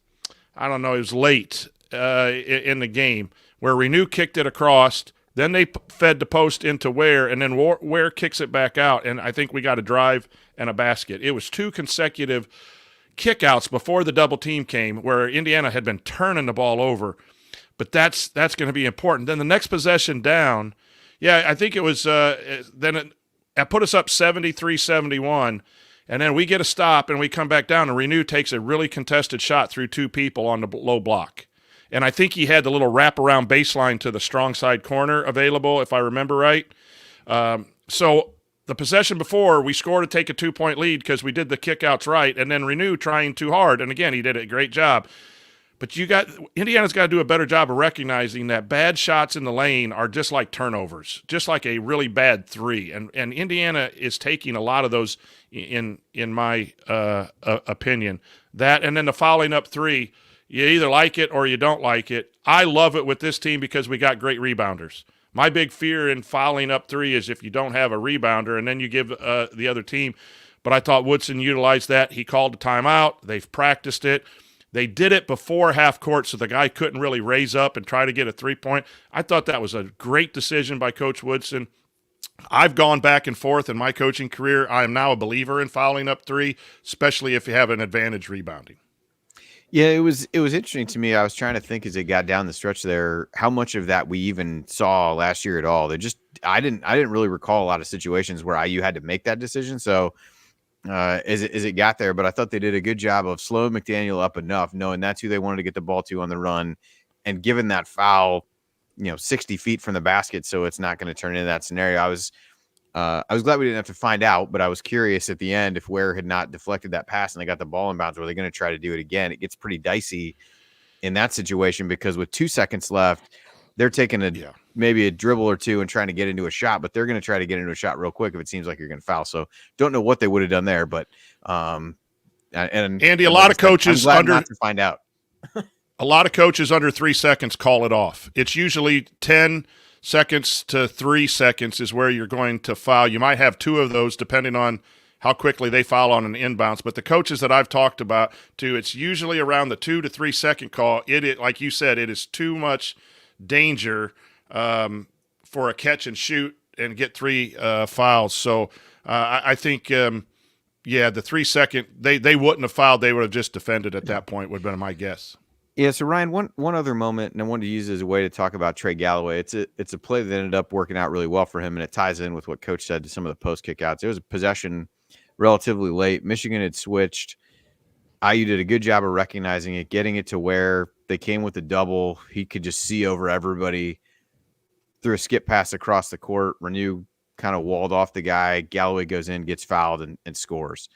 I don't know. It was late in the game where Renew kicked it across. Then they fed the post into Ware, and then Ware kicks it back out, and I think we got a drive and a basket. It was 2 consecutive kickouts before the double team came where Indiana had been turning the ball over. But that's going to be important. Then the next possession down, I think it was then it put us up 73-71, and then we get a stop, and we come back down, and Renew takes a really contested shot through 2 people on the low block. And I think he had the little wraparound baseline to the strong side corner available, if I remember right. So the possession before, we scored to take a 2-point lead because we did the kickouts right, and then Renew trying too hard. And again, he did a great job. But Indiana's got to do a better job of recognizing that bad shots in the lane are just like turnovers, just like a really bad 3. And Indiana is taking a lot of those in my opinion. That and then the fouling up 3. You either like it or you don't like it. I love it with this team because we got great rebounders. My big fear in fouling up 3 is if you don't have a rebounder and then you give the other team. But I thought Woodson utilized that. He called a timeout. They've practiced it. They did it before half court so the guy couldn't really raise up and try to get a 3-point. I thought that was a great decision by Coach Woodson. I've gone back and forth in my coaching career. I am now a believer in fouling up 3, especially if you have an advantage rebounding. Yeah, it was interesting to me. I was trying to think as it got down the stretch there, how much of that we even saw last year at all. I didn't really recall a lot of situations where IU had to make that decision. So as it got there, but I thought they did a good job of slowing McDaniel up enough, knowing that's who they wanted to get the ball to on the run, and given that foul, 60 feet from the basket, so it's not going to turn into that scenario. I was glad we didn't have to find out, but I was curious at the end if Ware had not deflected that pass and they got the ball in bounds, were they going to try to do it again? It gets pretty dicey in that situation because with 2 seconds left, they're taking maybe a dribble or two and trying to get into a shot, but they're going to try to get into a shot real quick if it seems like you're going to foul. So don't know what they would have done there, but and Andy, a lot of coaches I'm glad not to find out. A lot of coaches under 3 seconds call it off. It's usually 10 seconds to 3 seconds is where you're going to foul. You might have 2 of those depending on how quickly they foul on an inbounds. But the coaches that I've talked about, too, it's usually around the 2 to 3 second call. It like you said, it is too much danger for a catch and shoot and get 3 fouls. So I think, the 3 second, they wouldn't have fouled. They would have just defended at that point, would have been my guess. Yeah, so Ryan, one other moment, and I wanted to use it as a way to talk about Trey Galloway. It's a play that ended up working out really well for him, and it ties in with what Coach said to some of the post kickouts. It was a possession relatively late. Michigan had switched. IU did a good job of recognizing it, getting it to where they came with a double. He could just see over everybody, threw a skip pass across the court. Renew kind of walled off the guy. Galloway goes in, gets fouled, and scores.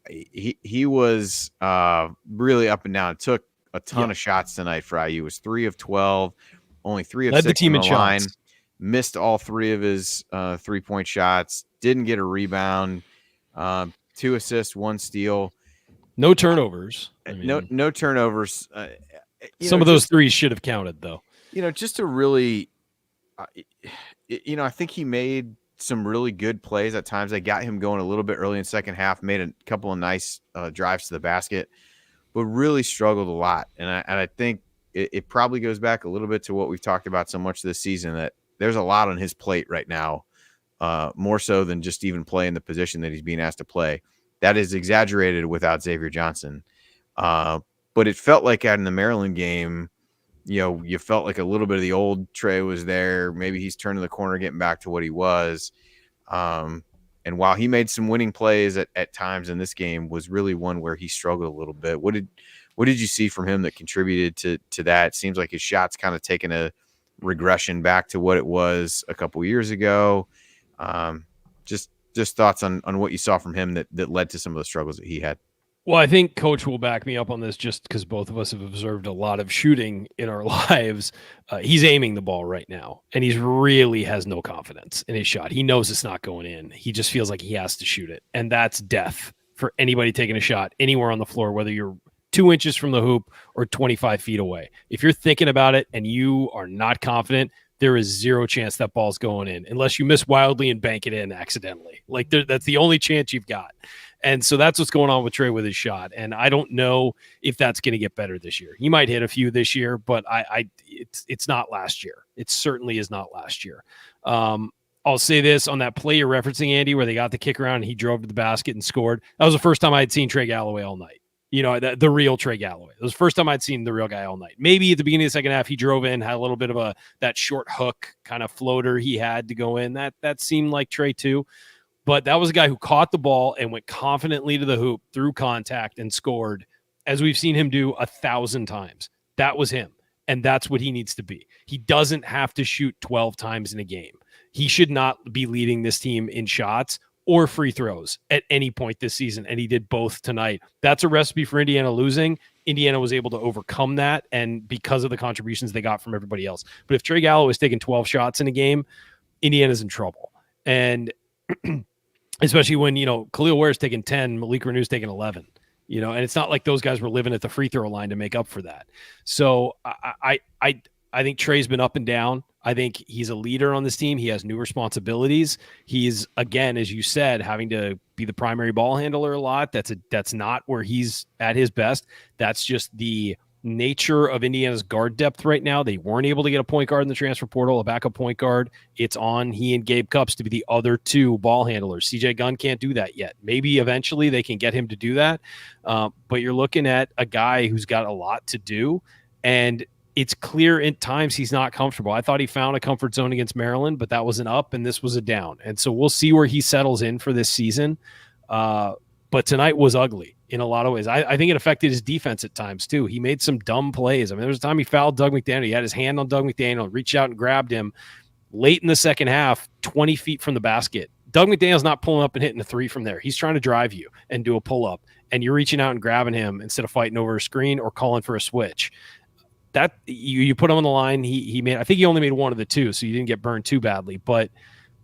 He was really up and down. It took a ton of shots tonight for IU. It was 3 of 12, only 3 of 6 the team on the in line. shots. Missed all 3 of his 3-point shots. Didn't get a rebound. 2 assists, 1 steal. No turnovers. No turnovers. Some of those threes should have counted, though. Just to really, I think he made some really good plays at times. They got him going a little bit early in second half, made a couple of nice drives to the basket, but really struggled a lot. And I think it probably goes back a little bit to what we've talked about so much this season, that there's a lot on his plate right now, more so than just even playing the position that he's being asked to play. That is exaggerated without Xavier Johnson. But it felt like in the Maryland game, you felt like a little bit of the old Trey was there. Maybe he's turning the corner, getting back to what he was. And while he made some winning plays at times in this game, was really one where he struggled a little bit. What did you see from him that contributed to that? It seems like his shot's kind of taken a regression back to what it was a couple years ago. Just thoughts on what you saw from him that led to some of the struggles that he had. Well, I think Coach will back me up on this just because both of us have observed a lot of shooting in our lives. He's aiming the ball right now, and he really has no confidence in his shot. He knows it's not going in. He just feels like he has to shoot it, and that's death for anybody taking a shot anywhere on the floor, whether you're 2 inches from the hoop or 25 feet away. If you're thinking about it and you are not confident, there is zero chance that ball's going in unless you miss wildly and bank it in accidentally. That's the only chance you've got. And so that's what's going on with Trey with his shot. And I don't know if that's going to get better this year. He might hit a few this year, but it's not last year. It certainly is not last year. I'll say this on that play you're referencing, Andy, where they got the kick around and he drove to the basket and scored. That was the first time I had seen Trey Galloway all night. The real Trey Galloway. It was the first time I'd seen the real guy all night. Maybe at the beginning of the second half, he drove in, had a little bit of that short hook kind of floater he had to go in. That seemed like Trey too. But that was a guy who caught the ball and went confidently to the hoop through contact and scored, as we've seen him do 1,000 times. That was him. And that's what he needs to be. He doesn't have to shoot 12 times in a game. He should not be leading this team in shots or free throws at any point this season. And he did both tonight. That's a recipe for Indiana losing. Indiana was able to overcome that. And because of the contributions they got from everybody else. But if Trey Galloway is taking 12 shots in a game, Indiana's in trouble. And especially when, Khalil Ware's taking 10, Malik Renew's taking 11, and it's not like those guys were living at the free throw line to make up for that. So I think Trey's been up and down. I think he's a leader on this team. He has new responsibilities. He's, again, as you said, having to be the primary ball handler a lot. That's not where he's at his best. That's just the nature of Indiana's guard depth right now. They weren't able to get a point guard in the transfer portal, a backup point guard. It's on he and Gabe Cupps to be the other two ball handlers. CJ Gunn can't do that yet. Maybe eventually they can get him to do that. But you're looking at a guy who's got a lot to do, and it's clear in times he's not comfortable. I thought he found a comfort zone against Maryland, but that was an up and this was a down. And so we'll see where he settles in for this season. But tonight was ugly in a lot of ways. I think it affected his defense at times too. He made some dumb plays. I mean, there was a time he fouled Doug McDaniel. He had his hand on Doug McDaniel, reached out and grabbed him late in the second half, 20 feet from the basket. Doug McDaniel's not pulling up and hitting a three from there. He's trying to drive you and do a pull-up, and you're reaching out and grabbing him instead of fighting over a screen or calling for a switch. That you put him on the line. He made, I think he only made one of the two, so you didn't get burned too badly. But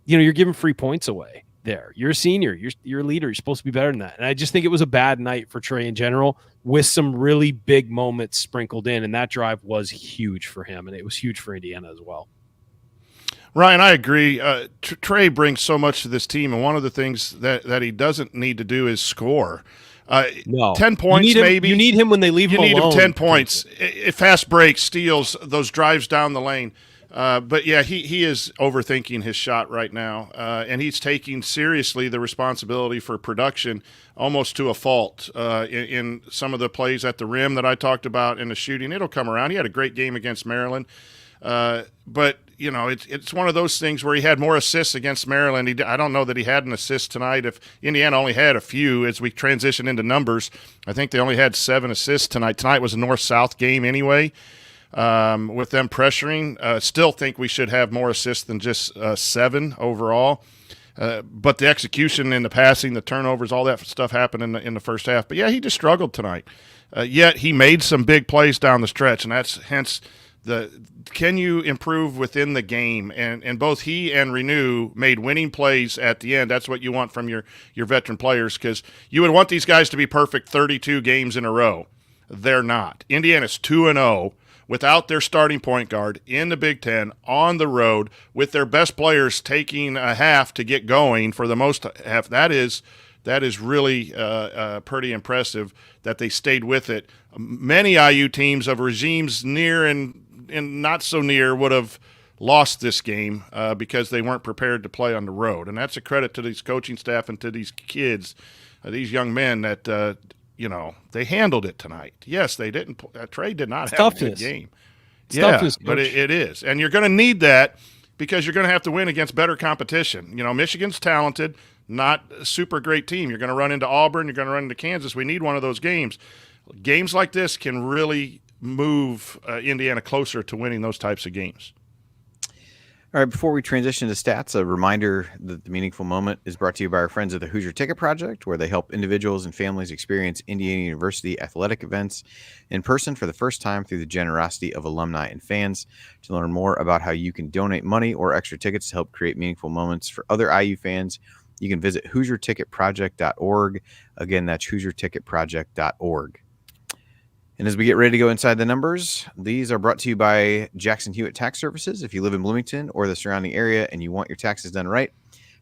you're giving free points away there. You're a senior. You're a leader. You're supposed to be better than that. And I just think it was a bad night for Trey in general, with some really big moments sprinkled in. And that drive was huge for him, and it was huge for Indiana as well. Ryan, I agree. Trey brings so much to this team, and one of the things that he doesn't need to do is score. No. 10 points maybe. You need him when they leave him alone. You need him 10 points. Fast breaks, steals, those drives down the lane. But, yeah, he is overthinking his shot right now, and he's taking seriously the responsibility for production almost to a fault in some of the plays at the rim that I talked about in the shooting. It'll come around. He had a great game against Maryland. But, it's one of those things where he had more assists against Maryland. I don't know that he had an assist tonight. If Indiana only had a few as we transition into numbers, I think they only had 7 assists tonight. Tonight was a north-south game anyway. With them pressuring, still think we should have more assists than just 7 overall. But the execution and the passing, the turnovers, all that stuff happened in the first half. But, yeah, he just struggled tonight. Yet he made some big plays down the stretch, and that's hence can you improve within the game? And both he and Renew made winning plays at the end. That's what you want from your veteran players, because you would want these guys to be perfect 32 games in a row. They're not. Indiana's 2-0 without their starting point guard in the Big Ten on the road with their best players taking a half to get going for the most half. That is really pretty impressive that they stayed with it. Many IU teams of regimes near and not so near would have lost this game because they weren't prepared to play on the road. And that's a credit to these coaching staff and to these kids, these young men that, they handled it tonight. Yes, they didn't. Trey did not have a good game. Toughness, but it is. And you're going to need that because you're going to have to win against better competition. Michigan's talented, not a super great team. You're going to run into Auburn. You're going to run into Kansas. We need one of those games. Games like this can really move Indiana closer to winning those types of games. All right, before we transition to stats, a reminder that the Meaningful Moment is brought to you by our friends at the Hoosier Ticket Project, where they help individuals and families experience Indiana University athletic events in person for the first time through the generosity of alumni and fans. To learn more about how you can donate money or extra tickets to help create meaningful moments for other IU fans, you can visit HoosierTicketProject.org. Again, that's HoosierTicketProject.org. And as we get ready to go inside the numbers, these are brought to you by Jackson Hewitt Tax Services. If you live in Bloomington or the surrounding area and you want your taxes done right,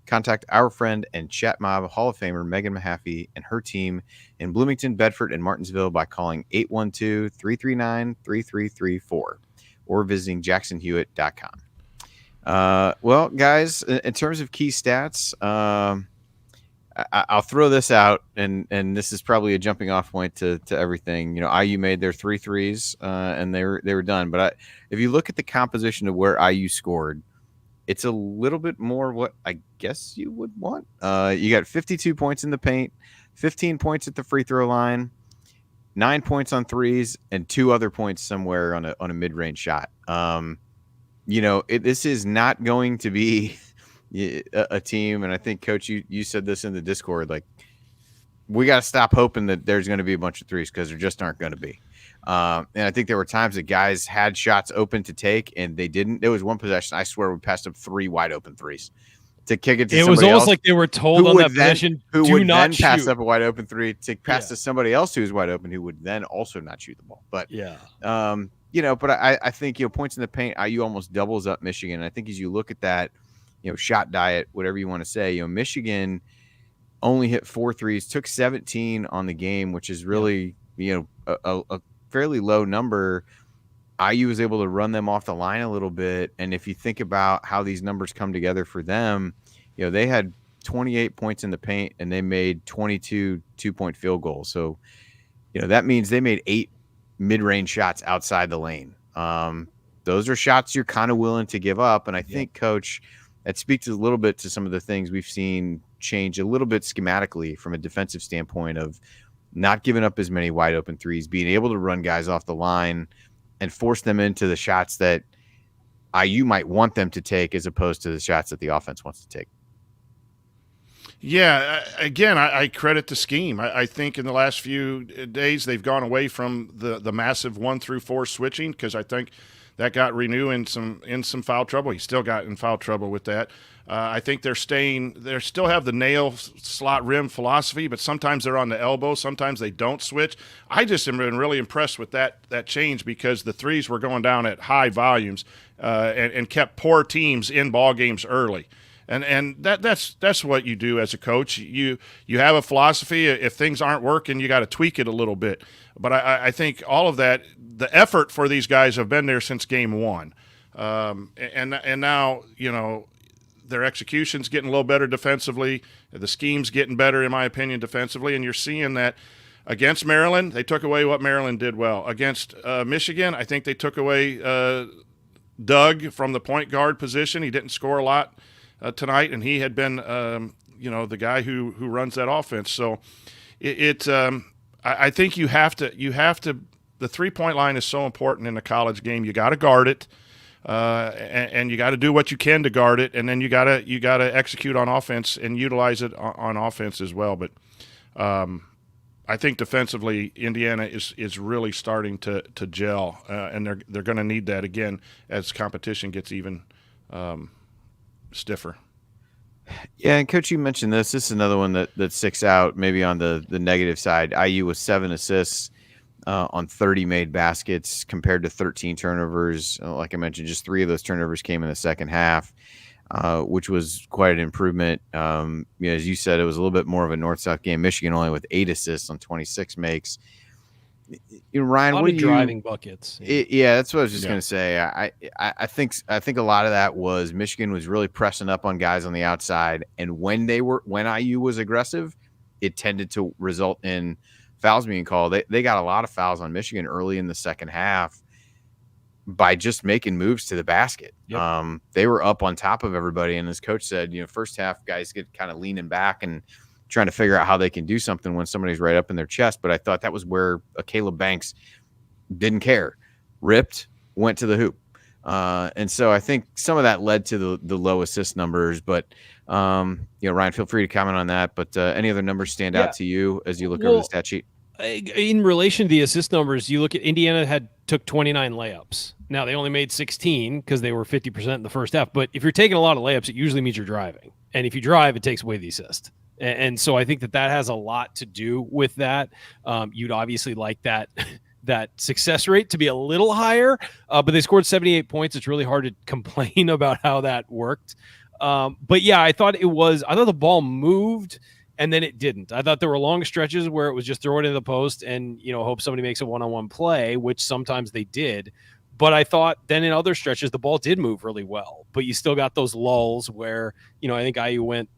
contact our friend and Chat Mob Hall of Famer Megan Mahaffey and her team in Bloomington, Bedford, and Martinsville by calling 812-339-3334 or visiting jacksonhewitt.com. Well, guys, in terms of key stats, I'll throw this out, and this is probably a jumping off point to everything. IU made their 3 threes, and they were done. But if you look at the composition of where IU scored, it's a little bit more what I guess you would want. You got 52 points in the paint, 15 points at the free throw line, 9 points on threes, and 2 other points somewhere on a mid-range shot. This is not going to be a team, and I think, Coach, you said this in the Discord, like, we got to stop hoping that there's going to be a bunch of threes, because there just aren't going to be. And I think there were times that guys had shots open to take, and they didn't. There was one possession, I swear, we passed up 3 wide open threes to kick it to somebody else. It was almost like they were told on that possession, who would then pass up a wide open 3 to pass to somebody else who's wide open, who would then also not shoot the ball. But but I think points in the paint, IU almost doubles up Michigan. And I think as you look at that, shot diet, whatever you want to say, Michigan only hit 4 threes, took 17 on the game, which is really, a fairly low number, IU was able to run them off the line a little bit. And if you think about how these numbers come together for them, they had 28 points in the paint and they made 22 2-point field goals. So, that means they made 8 mid-range shots outside the lane. Those are shots you're kind of willing to give up. And I think, Coach, that speaks a little bit to some of the things we've seen change a little bit schematically from a defensive standpoint of not giving up as many wide open threes, being able to run guys off the line and force them into the shots that IU might want them to take as opposed to the shots that the offense wants to take. Yeah, again, I credit the scheme. I think in the last few days they've gone away from the massive 1 through 4 switching, because I think that got Renew in some foul trouble. He still got in foul trouble with that. I think they still have the nail slot rim philosophy, but sometimes they're on the elbow, sometimes they don't switch. I just have been really impressed with that change, because the threes were going down at high volumes and kept poor teams in ball games early. And that's what you do as a coach. You have a philosophy. If things aren't working, you got to tweak it a little bit. But I think all of that, the effort for these guys have been there since game 1. And now, their execution's getting a little better defensively. The scheme's getting better, in my opinion, defensively. And you're seeing that against Maryland, they took away what Maryland did well. Against Michigan, I think they took away Doug from the point guard position. He didn't score a lot tonight, and he had been, the guy who runs that offense. So I think you have to. The 3-point line is so important in a college game. You got to guard it, and you got to do what you can to guard it, and then you got to execute on offense and utilize it on offense as well. But I think defensively, Indiana is really starting to gel, and they're going to need that again as competition gets even stiffer. Yeah, and Coach, you mentioned this. This is another one that sticks out maybe on the negative side. IU was 7 assists on 30 made baskets compared to 13 turnovers. Like I mentioned, just 3 of those turnovers came in the second half, which was quite an improvement. As you said, it was a little bit more of a north-south game. Michigan only with 8 assists on 26 makes. Ryan, what are you driving buckets? Yeah, that's what I was just going to say. I think a lot of that was Michigan was really pressing up on guys on the outside, and when IU was aggressive, it tended to result in fouls being called. They got a lot of fouls on Michigan early in the second half by just making moves to the basket. Yep. They were up on top of everybody, and as Coach said, first half guys get kind of leaning back and trying to figure out how they can do something when somebody's right up in their chest. But I thought that was where Caleb Banks didn't care, ripped, went to the hoop. And so I think some of that led to the low assist numbers. But, Ryan, feel free to comment on that. But any other numbers stand out to you as you look over the stat sheet? In relation to the assist numbers, you look at Indiana took 29 layups. Now, they only made 16 because they were 50% in the first half. But if you're taking a lot of layups, it usually means you're driving. And if you drive, it takes away the assist. And so I think that has a lot to do with that. You'd obviously like that success rate to be a little higher, but they scored 78 points. It's really hard to complain about how that worked. But yeah, I thought the ball moved and then it didn't. I thought there were long stretches where it was just throw it in the post and, hope somebody makes a one-on-one play, which sometimes they did. But I thought then in other stretches, the ball did move really well, but you still got those lulls where, I think IU went,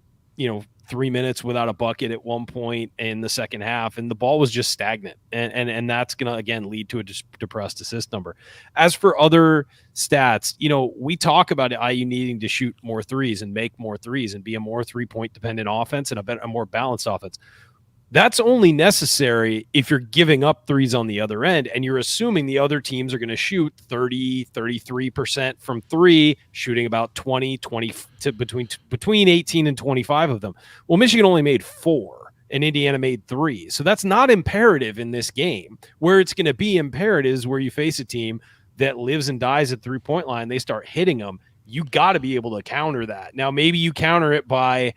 3 minutes without a bucket at one point in the second half, and the ball was just stagnant. And that's going to, again, lead to a depressed assist number. As for other stats, we talk about IU needing to shoot more threes and make more threes and be a more 3-point dependent offense and a more balanced offense. That's only necessary if you're giving up threes on the other end and you're assuming the other teams are going to shoot 33% from 3, shooting about 20 to between 18 and 25 of them. Well, Michigan only made 4 and Indiana made 3. So that's not imperative in this game. Where it's going to be imperative is where you face a team that lives and dies at 3-point line. They start hitting them. You got to be able to counter that. Now, maybe you counter it by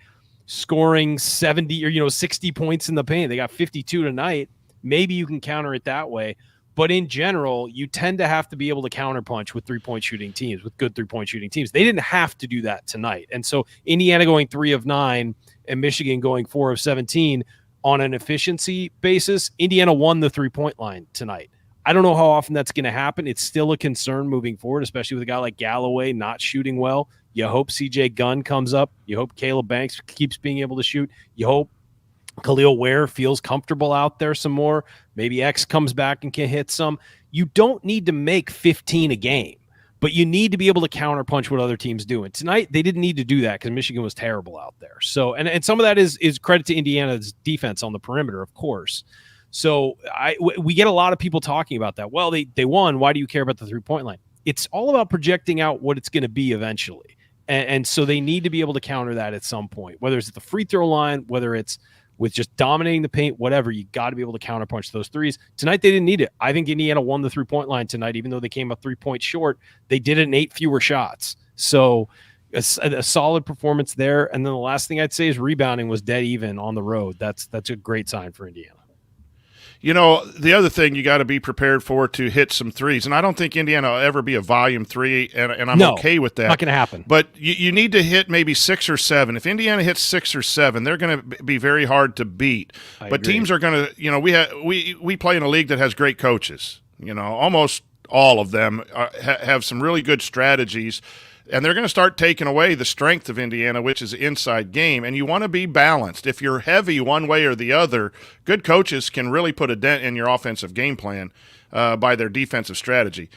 scoring 70 or 60 points in the paint. They got 52 tonight. Maybe you can counter it that way. But in general, you tend to have to be able to counterpunch with 3-point shooting teams, with good 3-point shooting teams. They didn't have to do that tonight. And so Indiana going 3 of 9 and Michigan going 4 of 17 on an efficiency basis, Indiana won the 3-point line tonight. I don't know how often that's going to happen. It's still a concern moving forward, especially with a guy like Galloway not shooting well. You hope CJ Gunn comes up. You hope Caleb Banks keeps being able to shoot. You hope Khalil Ware feels comfortable out there some more. Maybe X comes back and can hit some. You don't need to make 15 a game, but you need to be able to counterpunch what other teams do. And tonight they didn't need to do that because Michigan was terrible out there. So, and some of that is credit to Indiana's defense on the perimeter, of course. So we get a lot of people talking about that. Well, they won. Why do you care about the 3-point line? It's all about projecting out what it's going to be eventually. And so they need to be able to counter that at some point, whether it's at the free throw line, whether it's with just dominating the paint, whatever, you got to be able to counterpunch those threes. Tonight, they didn't need it. I think Indiana won the 3-point line tonight, even though they came up 3 points short. They did it in 8 fewer shots. So a solid performance there. And then the last thing I'd say is rebounding was dead even on the road. That's a great sign for Indiana. You know, the other thing you got to be prepared for to hit some threes, and I don't think Indiana will ever be a volume 3, and I'm okay with that. Not going to happen. But you need to hit maybe 6 or 7. If Indiana hits 6 or 7, they're going to be very hard to beat. But agree. Teams are going to, you know, we play in a league that has great coaches. You know, almost all of them have some really good strategies. And they're going to start taking away the strength of Indiana, which is the inside game. And you want to be balanced. If you're heavy one way or the other, good coaches can really put a dent in your offensive game plan by their defensive strategy.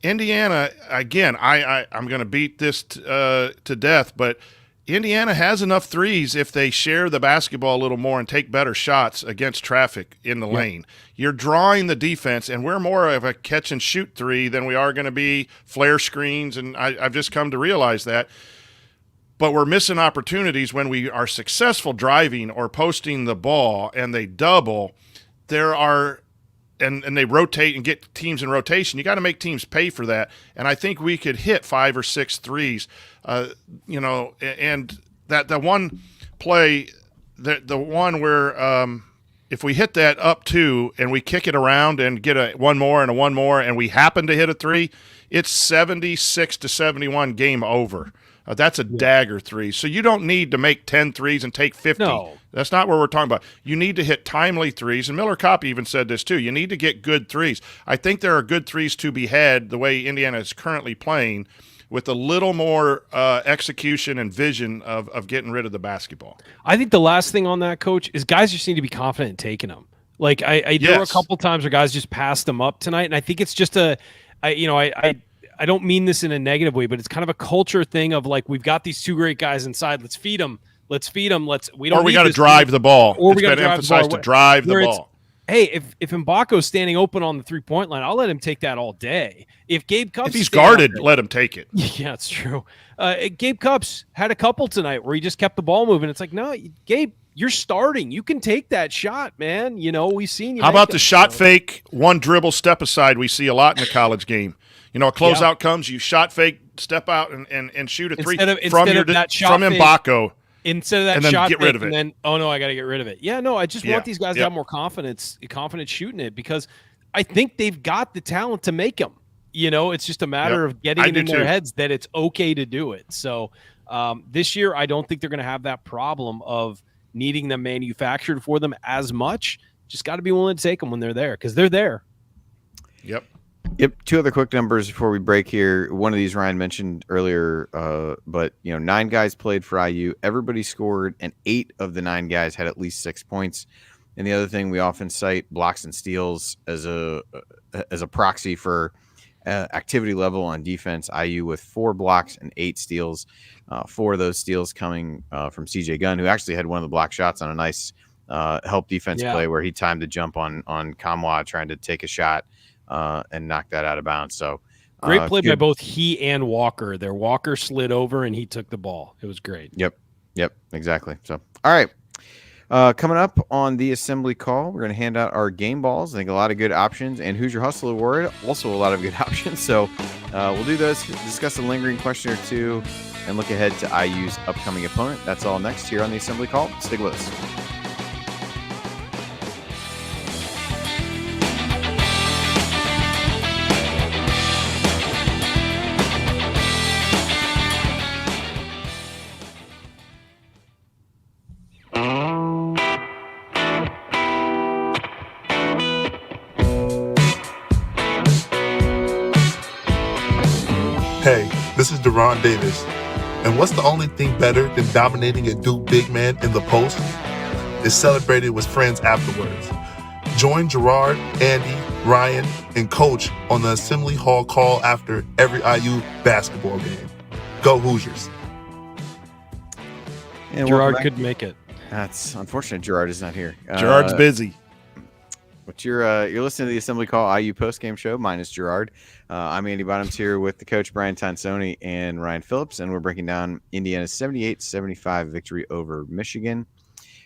Indiana, again, I'm going to beat this to death, but Indiana has enough threes if they share the basketball a little more and take better shots against traffic in the lane. You're drawing the defense, and we're more of a catch-and-shoot 3 than we are going to be flare screens, and I've just come to realize that. But we're missing opportunities when we are successful driving or posting the ball and they double. There are and they rotate and get teams in rotation. You got to make teams pay for that. And I think we could hit 5 or 6 threes, you know, and that the one play, the one where if we hit that up 2 and we kick it around and get a one more and we happen to hit a 3, it's 76-71 game over. That's a dagger 3. So you don't need to make 10 threes and take 50. No. That's not what we're talking about. You need to hit timely threes, and Miller Kopp even said this too. You need to get good threes. I think there are good threes to be had the way Indiana is currently playing with a little more execution and vision of getting rid of the basketball. I think the last thing on that, Coach, is guys just need to be confident in taking them. Like there were a couple times where guys just passed them up tonight, and I think it's just I don't mean this in a negative way, but it's kind of a culture thing of like, we've got these 2 great guys inside. Let's feed them. We don't. Or we got to drive the ball. Or we got to emphasize to drive the ball. Hey, if Mbako's standing open on the 3-point line, I'll let him take that all day. If Gabe Cupps, if he's guarded, let him take it. Yeah, it's true. Gabe Cupps had a couple tonight where he just kept the ball moving. It's like, no, Gabe, you're starting. You can take that shot, man. You know, we've seen you. How about the shot fake, one dribble, step aside? We see a lot in the college game. You know, a closeout comes, you shot fake, step out, and shoot a 3 from Mbako. Instead of that and then shot get rid of it. And then, oh, no, I got to get rid of it. Yeah, no, I just want these guys to have more confidence shooting it, because I think they've got the talent to make them. You know, it's just a matter of getting it in their heads that it's okay to do it. So this year, I don't think they're going to have that problem of needing them manufactured for them as much. Just got to be willing to take them when they're there, because they're there. Yep. 2 other quick numbers before we break here. One of these Ryan mentioned earlier, but 9 guys played for IU. Everybody scored, and 8 of the 9 guys had at least 6 points. And the other thing, we often cite blocks and steals as a proxy for activity level on defense. IU with 4 blocks and 8 steals. 4 of those steals coming from CJ Gunn, who actually had one of the block shots on a nice help defense play where he timed the jump on Kamwa trying to take a shot. And knock that out of bounds. So great play by both he and Walker. Their Walker slid over and he took the ball. It was great. Yep, exactly. So, all right. Coming up on the assembly call, we're going to hand out our game balls. I think a lot of good options, and Who's Your Hustler Award, also a lot of good options. So we'll do those, discuss a lingering question or 2, and look ahead to IU's upcoming opponent. That's all next here on the assembly call. Stick with us. Hey, this is Deron Davis. And what's the only thing better than dominating a Duke big man in the post? Is celebrated with friends afterwards. Join Gerard, Andy, Ryan, and Coach on the Assembly Hall call after every IU basketball game. Go Hoosiers. And Gerard couldn't make it. That's unfortunate. Gerard is not here. Gerard's busy. But you're listening to the Assembly Call IU postgame show. Mine is Gerard. I'm Andy Bottoms here with the coach Brian Tonsoni and Ryan Phillips, and we're breaking down Indiana's 78-75 victory over Michigan.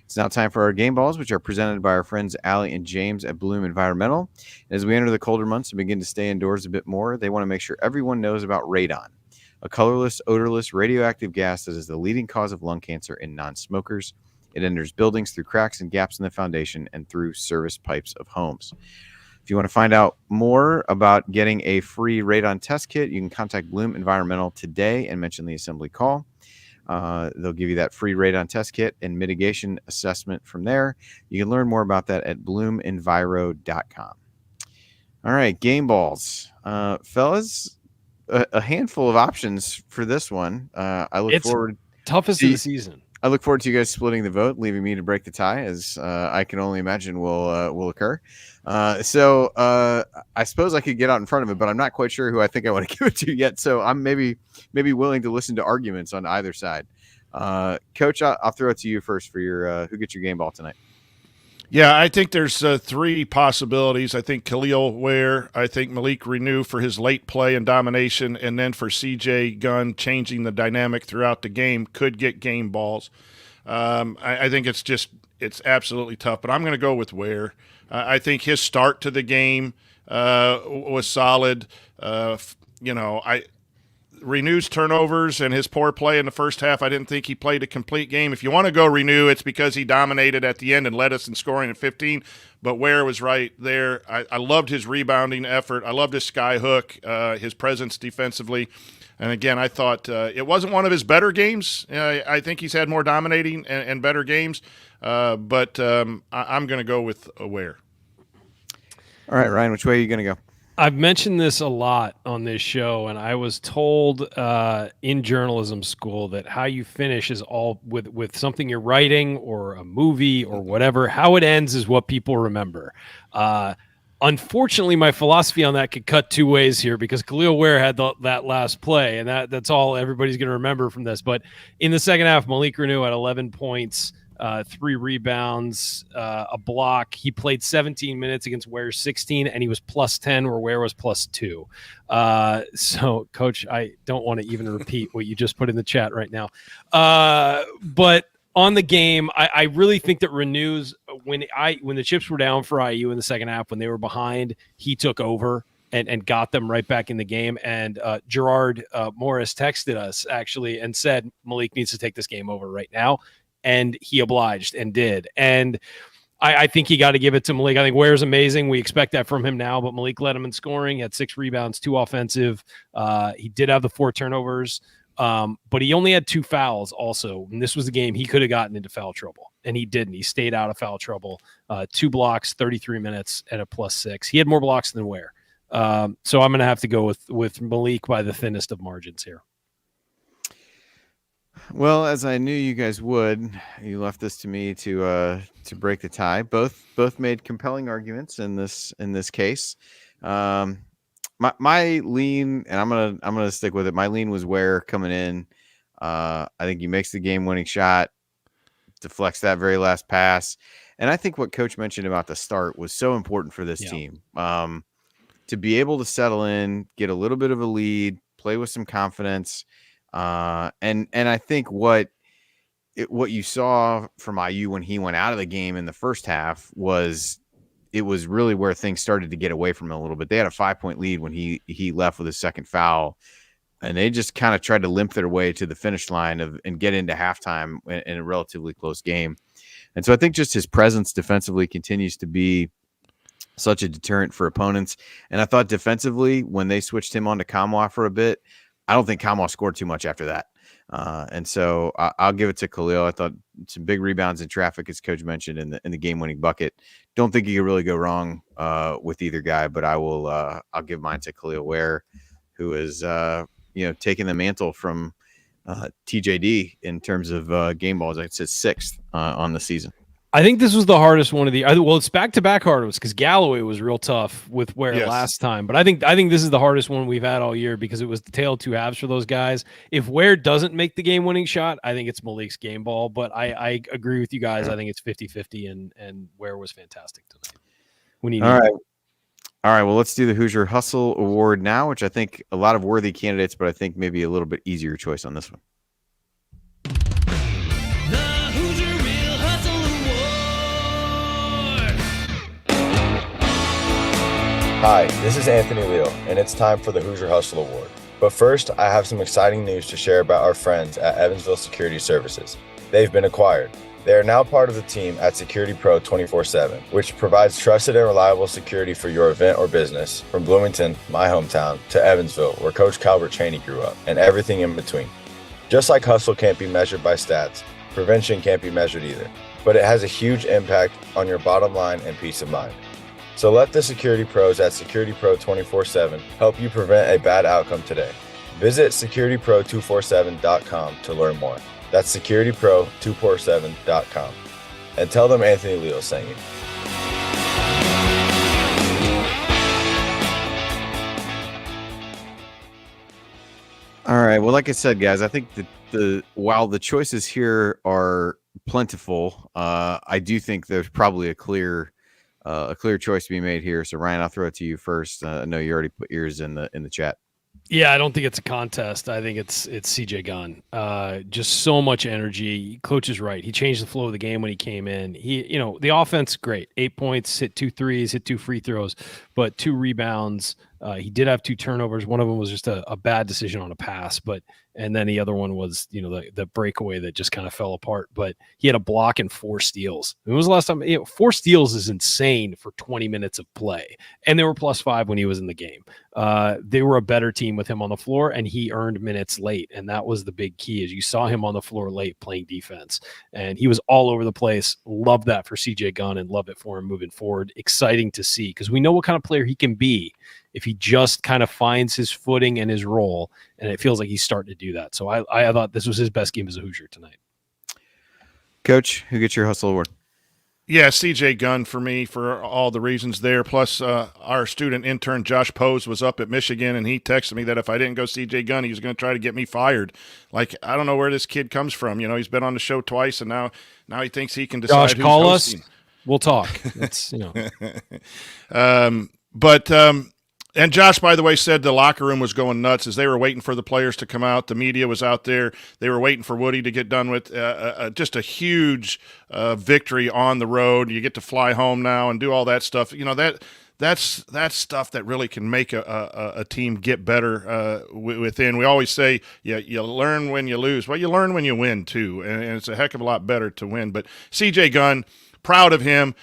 It's now time for our game balls, which are presented by our friends Allie and James at Bloom Environmental. As we enter the colder months and begin to stay indoors a bit more, they want to make sure everyone knows about radon, a colorless, odorless, radioactive gas that is the leading cause of lung cancer in non-smokers. It enters buildings through cracks and gaps in the foundation and through service pipes of homes. If you want to find out more about getting a free radon test kit, you can contact Bloom Environmental today and mention the Assembly Call. They'll give you that free radon test kit and mitigation assessment from there. You can learn more about that at bloomenviro.com. All right, game balls. Fellas, a handful of options for this one. I look forward. Toughest of the season. I look forward to you guys splitting the vote, leaving me to break the tie, as I can only imagine will occur. So I suppose I could get out in front of it, but I'm not quite sure who I think I want to give it to yet. So I'm maybe willing to listen to arguments on either side. Coach, I'll throw it to you first for your who gets your game ball tonight. Yeah, I think there's three possibilities. I think Khalil Ware, I think Malik Renew for his late play and domination, and then for CJ Gunn changing the dynamic throughout the game could get game balls. I think it's absolutely tough, but I'm going to go with Ware. I think his start to the game was solid. Renew's turnovers and his poor play in the first half, I didn't think he played a complete game. If you want to go Renew, it's because he dominated at the end and led us in scoring at 15. But Ware was right there. I loved his rebounding effort. I loved his sky hook, his presence defensively. And, again, I thought it wasn't one of his better games. I think he's had more dominating and better games. But I'm going to go with Ware. All right, Ryan, which way are you going to go? I've mentioned this a lot on this show, and I was told in journalism school that how you finish is all with something you're writing or a movie or whatever. How it ends is what people remember. Unfortunately, my philosophy on that could cut two ways here because Khalil Ware had that last play, and that's all everybody's going to remember from this. But in the second half, Malik Renew had 11 points. 3 rebounds, a block. He played 17 minutes against Ware's 16, and he was plus 10 where Ware was plus 2. So, Coach, I don't want to even repeat what you just put in the chat right now. But on the game, I really think that Renew's when the chips were down for IU in the second half, when they were behind, he took over and got them right back in the game. And Gerard Morris texted us actually and said Malik needs to take this game over right now. And he obliged and did. And I think he got to give it to Malik. I think Ware's amazing. We expect that from him now, but Malik led him in scoring. He had 6 rebounds, 2 offensive. He did have the 4 turnovers, but he only had 2 fouls also. And this was the game he could have gotten into foul trouble, and he didn't. He stayed out of foul trouble. 2 blocks, 33 minutes at a plus 6. He had more blocks than Ware. So I'm going to have to go with Malik by the thinnest of margins here. Well, as I knew you guys would, you left this to me to break the tie. Both made compelling arguments in this case. My lean, and I'm gonna stick with it. My lean was Ware coming in. I think he makes the game-winning shot, deflects that very last pass, and I think what Coach mentioned about the start was so important for this team. To be able to settle in, get a little bit of a lead, play with some confidence. And I think what you saw from IU when he went out of the game in the first half was really where things started to get away from him a little bit. They had a 5-point lead when he left with his second foul, and they just kind of tried to limp their way to the finish line and get into halftime in a relatively close game. And so I think just his presence defensively continues to be such a deterrent for opponents. And I thought defensively, when they switched him on to Kamwa for a bit, I don't think Kamwa scored too much after that. And so I'll give it to Khalil. I thought some big rebounds in traffic, as Coach mentioned, in the game-winning bucket. Don't think you could really go wrong with either guy, but I'll give mine to Khalil Ware, who is taking the mantle from TJD in terms of game balls. It's his 6th on the season. I think this was the hardest one of the. Well, it's back-to-back hardest because Galloway was real tough with Ware last time. But I think this is the hardest one we've had all year because it was the tale of two halves for those guys. If Ware doesn't make the game-winning shot, I think it's Malik's game ball. But I agree with you guys. I think it's 50-50, and Ware was fantastic tonight. All right. Well, let's do the Hoosier Hustle Award now, which I think a lot of worthy candidates, but I think maybe a little bit easier choice on this one. Hi, this is Anthony Leo, and it's time for the Hoosier Hustle Award. But first, I have some exciting news to share about our friends at Evansville Security Services. They've been acquired. They are now part of the team at Security Pro 24/7, which provides trusted and reliable security for your event or business, from Bloomington, my hometown, to Evansville, where Coach Calvert Chaney grew up, and everything in between. Just like hustle can't be measured by stats, prevention can't be measured either, but it has a huge impact on your bottom line and peace of mind. So let the security pros at Security Pro 24/7 help you prevent a bad outcome today. Visit securitypro247.com to learn more. That's securitypro247.com. And tell them Anthony Leo sent you. All right. Well, like I said, guys, I think that while the choices here are plentiful, I do think there's probably a clear choice to be made here. So Ryan, I'll throw it to you first. I know you already put yours in the chat. Yeah, I don't think it's a contest. I think it's CJ Gunn. Just so much energy. Coach is right. He changed the flow of the game when he came in. The offense, great. 8 points, hit 2 threes, hit 2 free throws, but 2 rebounds. He did have 2 turnovers. One of them was just a bad decision on a pass, and then the other one was, the breakaway that just kind of fell apart. But he had a block and 4 steals. When was the last time? 4 steals is insane for 20 minutes of play, and they were +5 when he was in the game. They were a better team with him on the floor, and he earned minutes late, and that was the big key. Is you saw him on the floor late playing defense, and he was all over the place. Love that for CJ Gunn, and love it for him moving forward. Exciting to see because we know what kind of player he can be if he just kind of finds his footing and his role, and it feels like he's starting to do that. So I thought this was his best game as a Hoosier tonight. Coach, who gets your Hustle Award? Yeah, CJ Gunn for me for all the reasons there. Plus, our student intern Josh Pose was up at Michigan, and he texted me that if I didn't go CJ Gunn, he was going to try to get me fired. Like, I don't know where this kid comes from. He's been on the show twice, and now he thinks he can decide Josh, who's call hosting. us. We'll talk. It's And Josh, by the way, said the locker room was going nuts as they were waiting for the players to come out. The media was out there. They were waiting for Woody to get done with just a huge victory on the road. You get to fly home now and do all that stuff. That's stuff that really can make a team get better within. We always say, you learn when you lose. Well, you learn when you win, too, and it's a heck of a lot better to win. But C.J. Gunn, proud of him.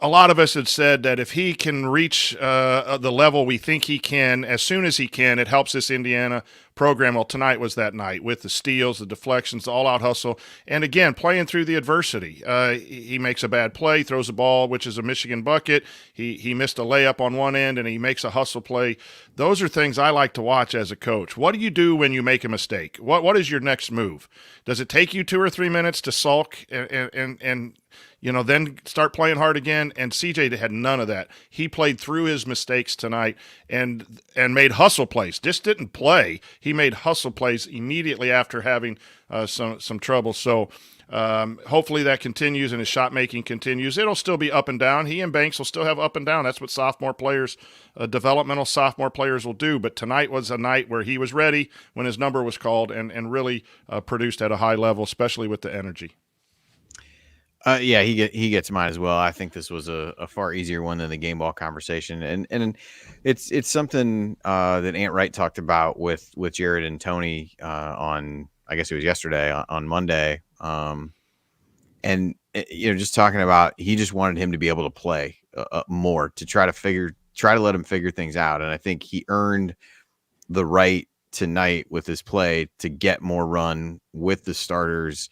A lot of us had said that if he can reach the level we think he can as soon as he can, it helps this Indiana program. Well, tonight was that night with the steals, the deflections, the all-out hustle, and again, playing through the adversity. He makes a bad play, throws a ball, which is a Michigan bucket. He missed a layup on one end, and he makes a hustle play. Those are things I like to watch as a coach. What do you do when you make a mistake? What is your next move? Does it take you 2 or 3 minutes to sulk and then start playing hard again? And CJ had none of that. He played through his mistakes tonight and made hustle plays. Just didn't play. He made hustle plays immediately after having some trouble. So hopefully that continues and his shot making continues. It'll still be up and down. He and Banks will still have up and down. That's what sophomore players, developmental sophomore players will do. But tonight was a night where he was ready when his number was called and really produced at a high level, especially with the energy. Yeah, he gets mine as well. I think this was a far easier one than the game ball conversation, and it's something that Ant Wright talked about with Jared and Tony on, I guess it was yesterday on Monday, and just talking about he just wanted him to be able to play more, to try to let him figure things out, and I think he earned the right tonight with his play to get more run with the starters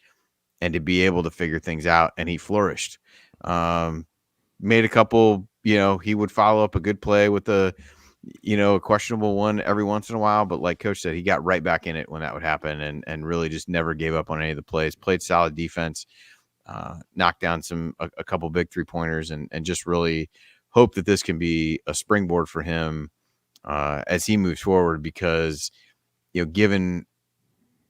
and to be able to figure things out, and he flourished. Made a couple, he would follow up a good play with the a questionable one every once in a while, but like Coach said, he got right back in it when that would happen, and really just never gave up on any of the plays. Played solid defense, knocked down a couple big 3-pointers, and just really hope that this can be a springboard for him as he moves forward, because given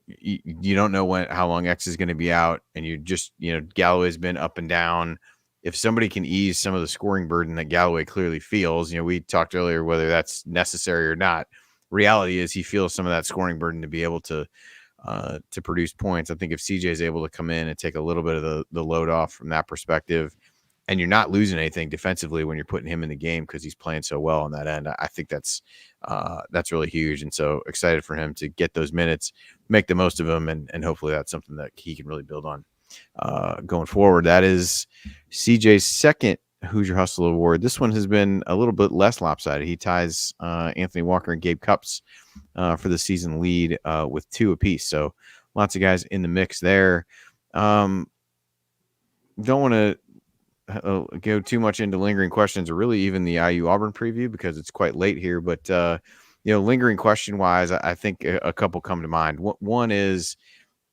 you don't know how long X is going to be out, and you just Galloway's been up and down. If somebody can ease some of the scoring burden that Galloway clearly feels, we talked earlier whether that's necessary or not. Reality is he feels some of that scoring burden to be able to produce points. I think if CJ is able to come in and take a little bit of the load off from that perspective, and you're not losing anything defensively when you're putting him in the game because he's playing so well on that end, I think that's really huge. And so excited for him to get those minutes, make the most of them, and hopefully that's something that he can really build on going forward. That is CJ's second Hoosier Hustle Award. This one has been a little bit less lopsided. He ties Anthony Walker and Gabe Cupps for the season lead with 2 apiece. So lots of guys in the mix there. Don't want to go too much into lingering questions, or really even the IU Auburn preview, because it's quite late here. But lingering question wise, I think a couple come to mind. One is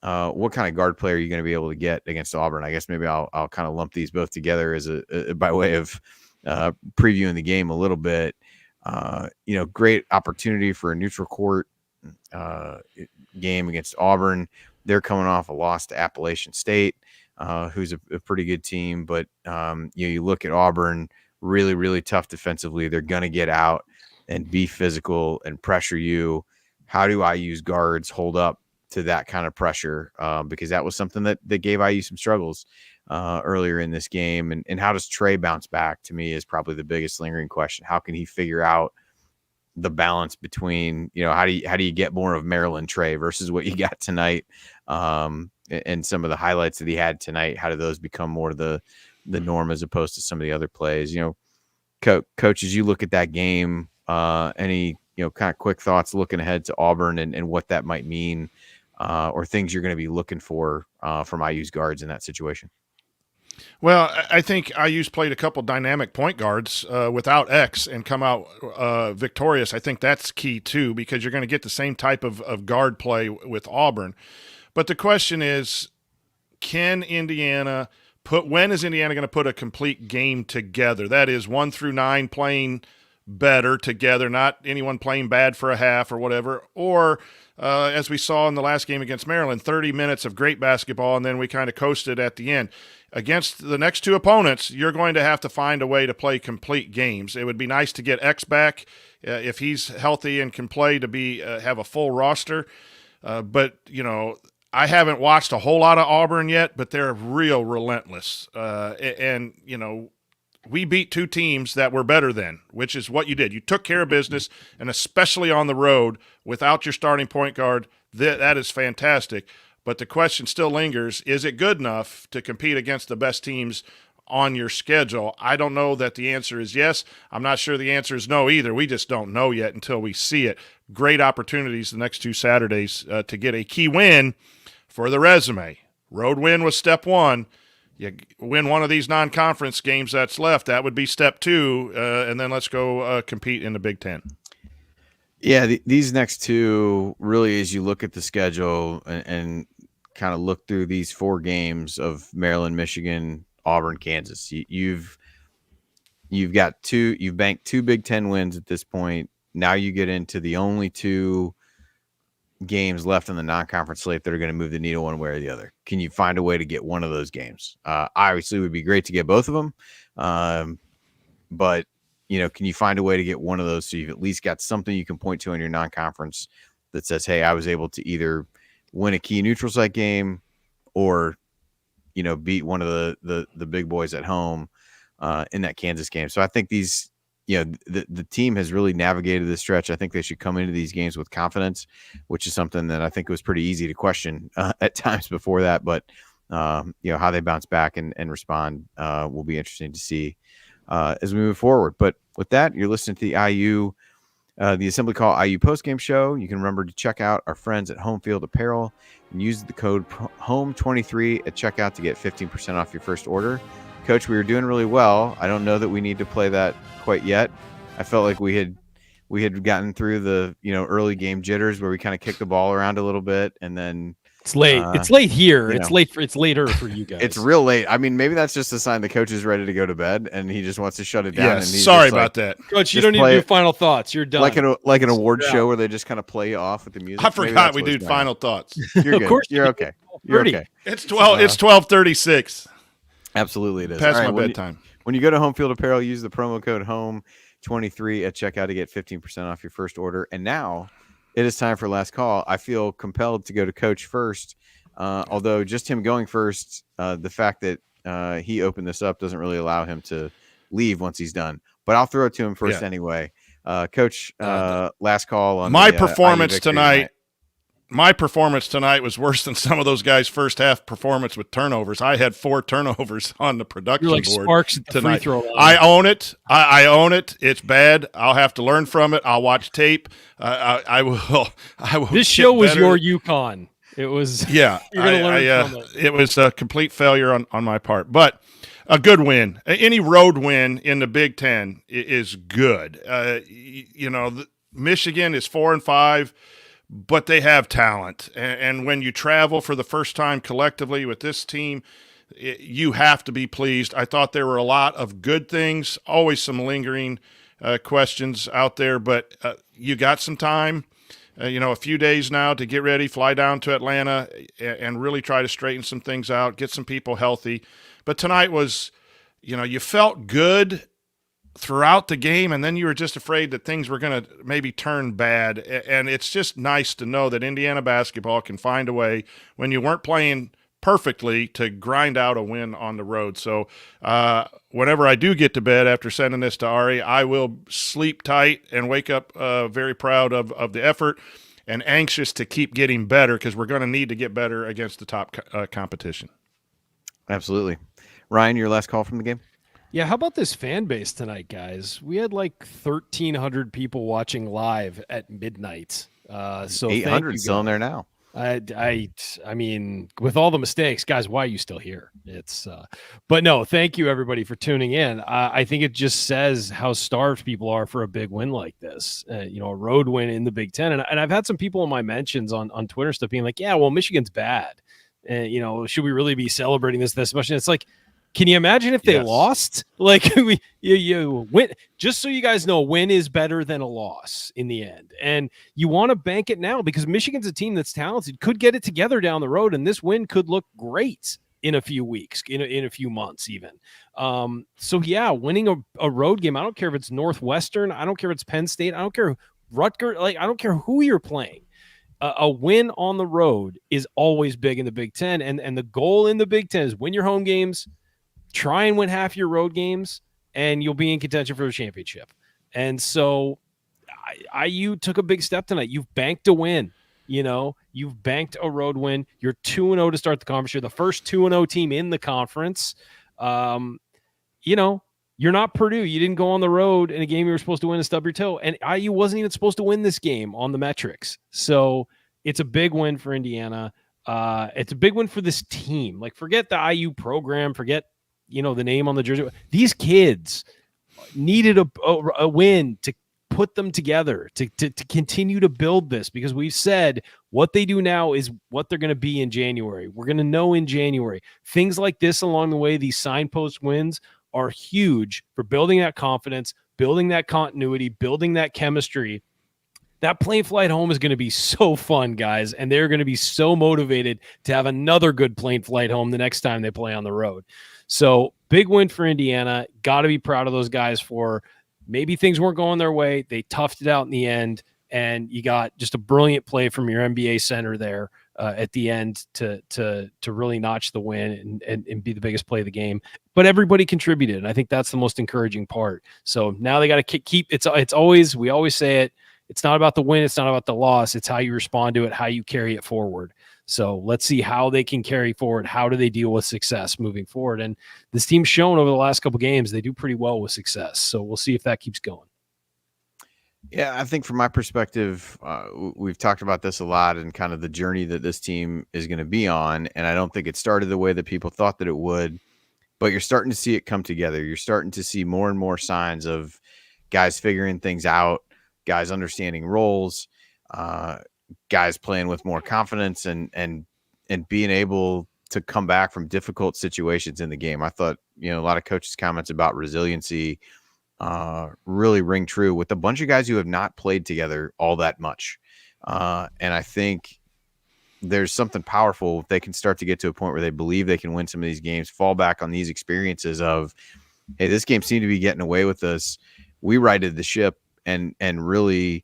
what kind of guard player are you going to be able to get against Auburn? I guess maybe I'll kind of lump these both together as a by way of previewing the game a little bit. Great opportunity for a neutral court game against Auburn. They're coming off a loss to Appalachian State, who's a pretty good team. But, you look at Auburn, really, really tough defensively. They're going to get out and be physical and pressure you. How do IU's guards hold up to that kind of pressure? Because that was something that gave IU some struggles earlier in this game. And how does Trey bounce back, to me, is probably the biggest lingering question. How can he figure out the balance between, how do you get more of Maryland Trey versus what you got tonight? And some of the highlights that he had tonight, how do those become more the norm as opposed to some of the other plays? Coach, as you look at that game, any kind of quick thoughts looking ahead to Auburn and what that might mean, or things you're going to be looking for from IU's guards in that situation? Well, I think IU's played a couple dynamic point guards without X and come out victorious. I think that's key too, because you're going to get the same type of guard play with Auburn. But the question is, when is Indiana going to put a complete game together? That is 1 through 9 playing better together, not anyone playing bad for a half or whatever. Or as we saw in the last game against Maryland, 30 minutes of great basketball, and then we kind of coasted at the end. Against the next 2 opponents, you're going to have to find a way to play complete games. It would be nice to get X back if he's healthy and can play, to have a full roster. But I haven't watched a whole lot of Auburn yet, but they're real relentless. And we beat 2 teams that were better than, which is what you did. You took care of business, and especially on the road without your starting point guard, that is fantastic. But the question still lingers, is it good enough to compete against the best teams on your schedule? I don't know that the answer is yes. I'm not sure the answer is no either. We just don't know yet until we see it. Great opportunities the next 2 Saturdays to get a key win for the resume. Road win was step 1. You win one of these non-conference games that's left, that would be step 2, and then let's go compete in the Big Ten. Yeah, these next 2, really, as you look at the schedule and kind of look through these 4 games of Maryland, Michigan, Auburn, Kansas, you've banked 2 Big Ten wins at this point. Now you get into the only 2 games left on the non-conference slate that are going to move the needle one way or the other. Can you find a way to get one of those games? Obviously, it would be great to get both of them, but can you find a way to get one of those so you've at least got something you can point to in your non-conference that says, hey, I was able to either win a key neutral site game or, beat one of the big boys at home in that Kansas game. So I think these, the team has really navigated this stretch. I think they should come into these games with confidence, which is something that I think was pretty easy to question at times before that. But, how they bounce back and respond will be interesting to see as we move forward. But with that, you're listening to the Assembly Call IU postgame show. You can remember to check out our friends at Home Field Apparel and use the code HOME23 at checkout to get 15% off your first order. Coach, we were doing really well. I don't know that we need to play that quite yet. I felt like we had we had gotten through the early game jitters where we kind of kicked the ball around a little bit, and then It's late. It's late here. It's know. it's later for you guys. it's real late. I mean, maybe that's just a sign the coach is ready to go to bed, and he just wants to shut it down. Yes, and he's sorry just about that. Coach, you just don't need play to do it final thoughts. You're done. like an award show where they just kind of play you off with the music. I Maybe forgot that's we what's do going final on. thoughts. You're Of good. course You're you okay. You're 12:30. okay. It's 12:36. Absolutely, it is. Past All right, my bedtime. When you go to Home Field Apparel, use the promo code HOME23 at checkout to get 15% off your first order. And now it is time for last call. I feel compelled to go to Coach first, although just him going first, the fact that he opened this up doesn't really allow him to leave once he's done. But I'll throw it to him first anyway. Coach, last call on my the, performance IU victory tonight. My performance tonight was worse than some of those guys' first half performance with turnovers. I had 4 turnovers on the production You're like board Sparks at the free tonight. throw line. I own it. I own it. It's bad. I'll have to learn from it. I'll watch tape. I will. This show was your UConn. It was. Yeah, You're gonna learn from it. It was a complete failure on my part, but a good win. Any road win in the Big Ten is good. Michigan is 4-5. But they have talent. And when you travel for the first time collectively with this team, you have to be pleased. I thought there were a lot of good things, always some lingering questions out there, but you got some time, a few days now to get ready, fly down to Atlanta and really try to straighten some things out, get some people healthy. But tonight was, you felt good throughout the game, and then you were just afraid that things were going to maybe turn bad. And it's just nice to know that Indiana basketball can find a way when you weren't playing perfectly to grind out a win on the road. So whenever I do get to bed after sending this to Ari, I will sleep tight and wake up very proud of the effort and anxious to keep getting better, because we're going to need to get better against the top competition. Absolutely. Ryan, your last call from the game? Yeah, how about this fan base tonight, guys? We had like 1,300 people watching live at midnight. So 800 still in there now. I mean, with all the mistakes, guys, why are you still here? But no, thank you everybody for tuning in. I think it just says how starved people are for a big win like this. A road win in the Big Ten, and I've had some people in my mentions on Twitter stuff being like, yeah, well, Michigan's bad, and should we really be celebrating this much? And it's like, can you imagine if they lost? Like you win. Just so you guys know, win is better than a loss in the end. And you want to bank it now because Michigan's a team that's talented, could get it together down the road, and this win could look great in a few weeks, in a few months even. So yeah, winning a road game, I don't care if it's Northwestern, I don't care if it's Penn State, I don't care Rutgers, I don't care who you're playing. A win on the road is always big in the Big Ten, and the goal in the Big Ten is win your home games, try and win half your road games, and you'll be in contention for the championship. And so IU took a big step tonight. You've banked a win. You've banked a road win. You're 2-0 to start the conference. You're the first 2-0 team in the conference. You're not Purdue. You didn't go on the road in a game you were supposed to win and stub your toe. And IU wasn't even supposed to win this game on the metrics. So it's a big win for Indiana. It's a big win for this team. Like, forget the IU program. Forget the name on the jersey. These kids needed a win to put them together, to continue to build this, because we've said what they do now is what they're going to be in January. We're going to know in January. Things like this along the way, these signpost wins, are huge for building that confidence, building that continuity, building that chemistry. That plane flight home is going to be so fun, guys, and they're going to be so motivated to have another good plane flight home the next time they play on the road. So big win for Indiana. Got to be proud of those guys for maybe things weren't going their way. They toughed it out in the end, and you got just a brilliant play from your NBA center there at the end to really notch the win and be the biggest play of the game. But everybody contributed, and I think that's the most encouraging part. So now they got to keep it's always, we always say it, it's not about the win, it's not about the loss, it's how you respond to it, how you carry it forward. So let's see how they can carry forward. How do they deal with success moving forward? And this team's shown over the last couple games they do pretty well with success. So we'll see if that keeps going. Yeah, I think from my perspective, we've talked about this a lot and kind of the journey that this team is going to be on. And I don't think it started the way that people thought that it would, but you're starting to see it come together. You're starting to see more and more signs of guys figuring things out, guys understanding roles, guys playing with more confidence, and being able to come back from difficult situations in the game. I thought, a lot of coaches' comments about resiliency really ring true with a bunch of guys who have not played together all that much. And I think there's something powerful if they can start to get to a point where they believe they can win some of these games, fall back on these experiences of, hey, this game seemed to be getting away with us. We righted the ship and really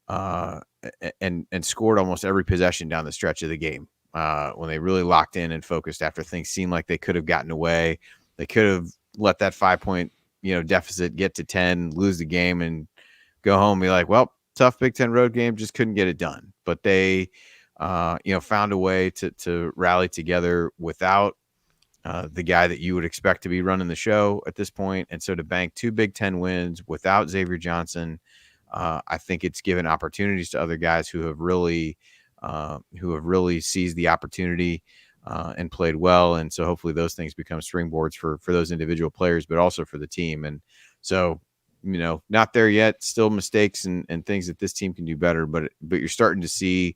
and scored almost every possession down the stretch of the game. When they really locked in and focused after things seemed like they could have gotten away. They could have let that 5-point, deficit get to 10, lose the game, and go home and be like, well, tough Big Ten road game, just couldn't get it done. But they, found a way to rally together without the guy that you would expect to be running the show at this point. And so to bank 2 Big Ten wins without Xavier Johnson, I think it's given opportunities to other guys who have really seized the opportunity and played well. And so hopefully those things become springboards for those individual players, but also for the team. And so, not there yet, still mistakes and things that this team can do better, but you're starting to see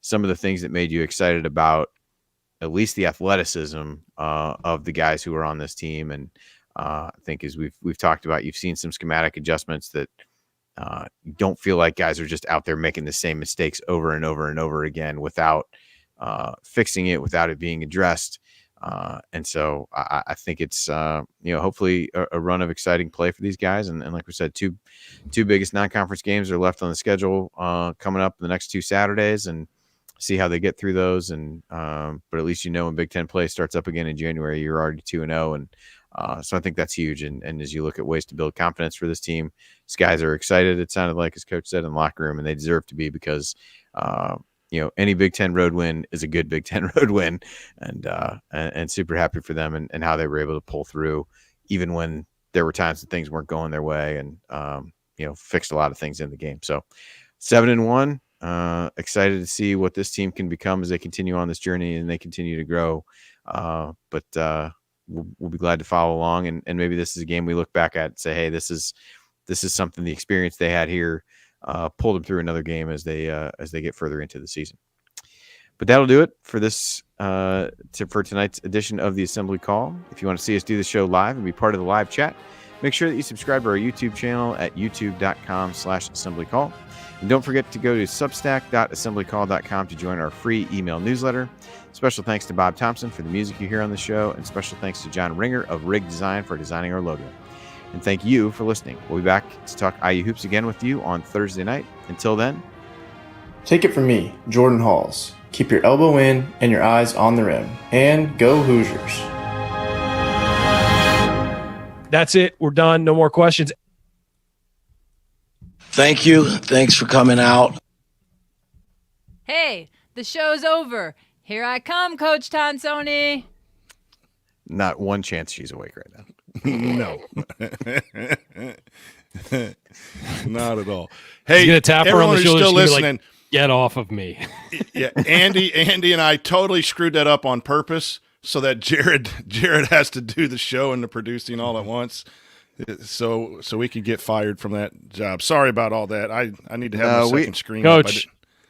some of the things that made you excited about at least the athleticism of the guys who are on this team. And I think as we've talked about, you've seen some schematic adjustments that you don't feel like guys are just out there making the same mistakes over and over and over again without fixing it, without it being addressed. And so I think it's, hopefully a run of exciting play for these guys. And like we said, two biggest non-conference games are left on the schedule coming up the next 2 Saturdays, and see how they get through those. And but at least when Big Ten play starts up again in January, you're already 2-0. And so I think that's huge. And as you look at ways to build confidence for this team, these guys are excited. It sounded like, as Coach said, in the locker room, and they deserve to be, because any Big Ten road win is a good Big Ten road win, and super happy for them and how they were able to pull through, even when there were times that things weren't going their way, and fixed a lot of things in the game. So 7-1. Excited to see what this team can become as they continue on this journey and they continue to grow. But we'll be glad to follow along, and maybe this is a game we look back at and say, hey, this is something, the experience they had here pulled them through another game as they get further into the season. But that'll do it for this for tonight's edition of the Assembly Call. If you want to see us do the show live and be part of the live chat, make sure that you subscribe to our YouTube channel at youtube.com/assemblycall. And don't forget to go to substack.assemblycall.com to join our free email newsletter. Special thanks to Bob Thompson for the music you hear on the show, and special thanks to John Ringer of Rig Design for designing our logo. And thank you for listening. We'll be back to talk IU Hoops again with you on Thursday night. Until then, take it from me, Jordan Halls. Keep your elbow in and your eyes on the rim. And go Hoosiers. That's it. We're done. No more questions. Thank you. Thanks for coming out. Hey, the show's over. Here I come, Coach Tonsoni. Not one chance she's awake right now. No. Not at all. Hey, he's gonna tap her on the shoulder. Still listening. Like, get off of me. Yeah, Andy and I totally screwed that up on purpose so that Jared has to do the show and the producing all at once. So we can get fired from that job. Sorry about all that. I need to have a second screen. Coach,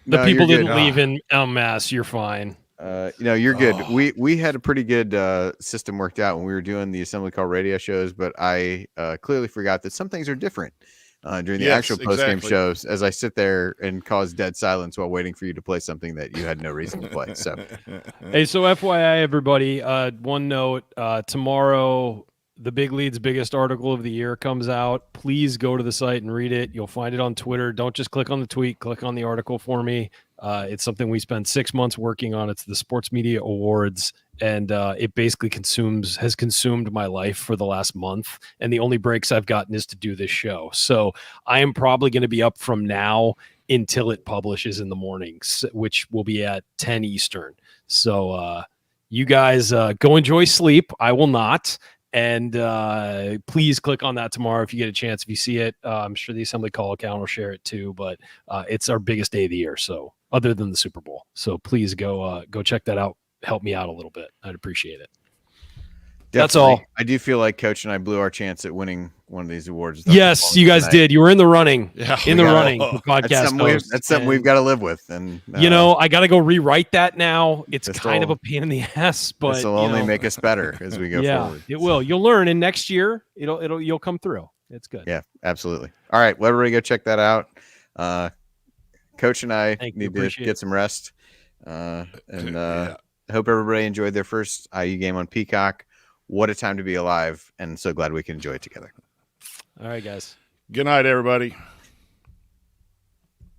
the people didn't leave in en masse. You're fine. You're good. We had a pretty good system worked out when we were doing the Assembly Call radio shows, but I clearly forgot that some things are different during the actual postgame shows, as I sit there and cause dead silence while waiting for you to play something that you had no reason to play. So, hey, so FYI, everybody, one note, tomorrow, the Big Lead's biggest article of the year comes out. Please go to the site and read it. You'll find it on Twitter. Don't just click on the tweet, click on the article for me. It's something we spent 6 months working on. It's the Sports Media Awards, and it basically has consumed my life for the last month. And the only breaks I've gotten is to do this show. So I am probably going to be up from now until it publishes in the mornings, which will be at 10 Eastern. So you guys go enjoy sleep. I will not. And please click on that tomorrow if you get a chance. If you see it, I'm sure the Assembly Call account will share it too. But it's our biggest day of the year, so other than the Super Bowl. So please go check that out. Help me out a little bit. I'd appreciate it. Definitely. That's all. I do feel like Coach and I blew our chance at winning one of these awards. Yes, you guys did. You were in the running. Yeah, in the running. For podcast host. That's something we've got to live with. And I got to go rewrite that now. It's kind of a pain in the ass, but this will only make us better as we go forward. It will. You'll learn, and next year you'll come through. It's good. Yeah, absolutely. All right, well, everybody go check that out. Coach and I need to get some rest, and I hope everybody enjoyed their first IU game on Peacock. What a time to be alive, and so glad we can enjoy it together. All right, guys. Good night, everybody.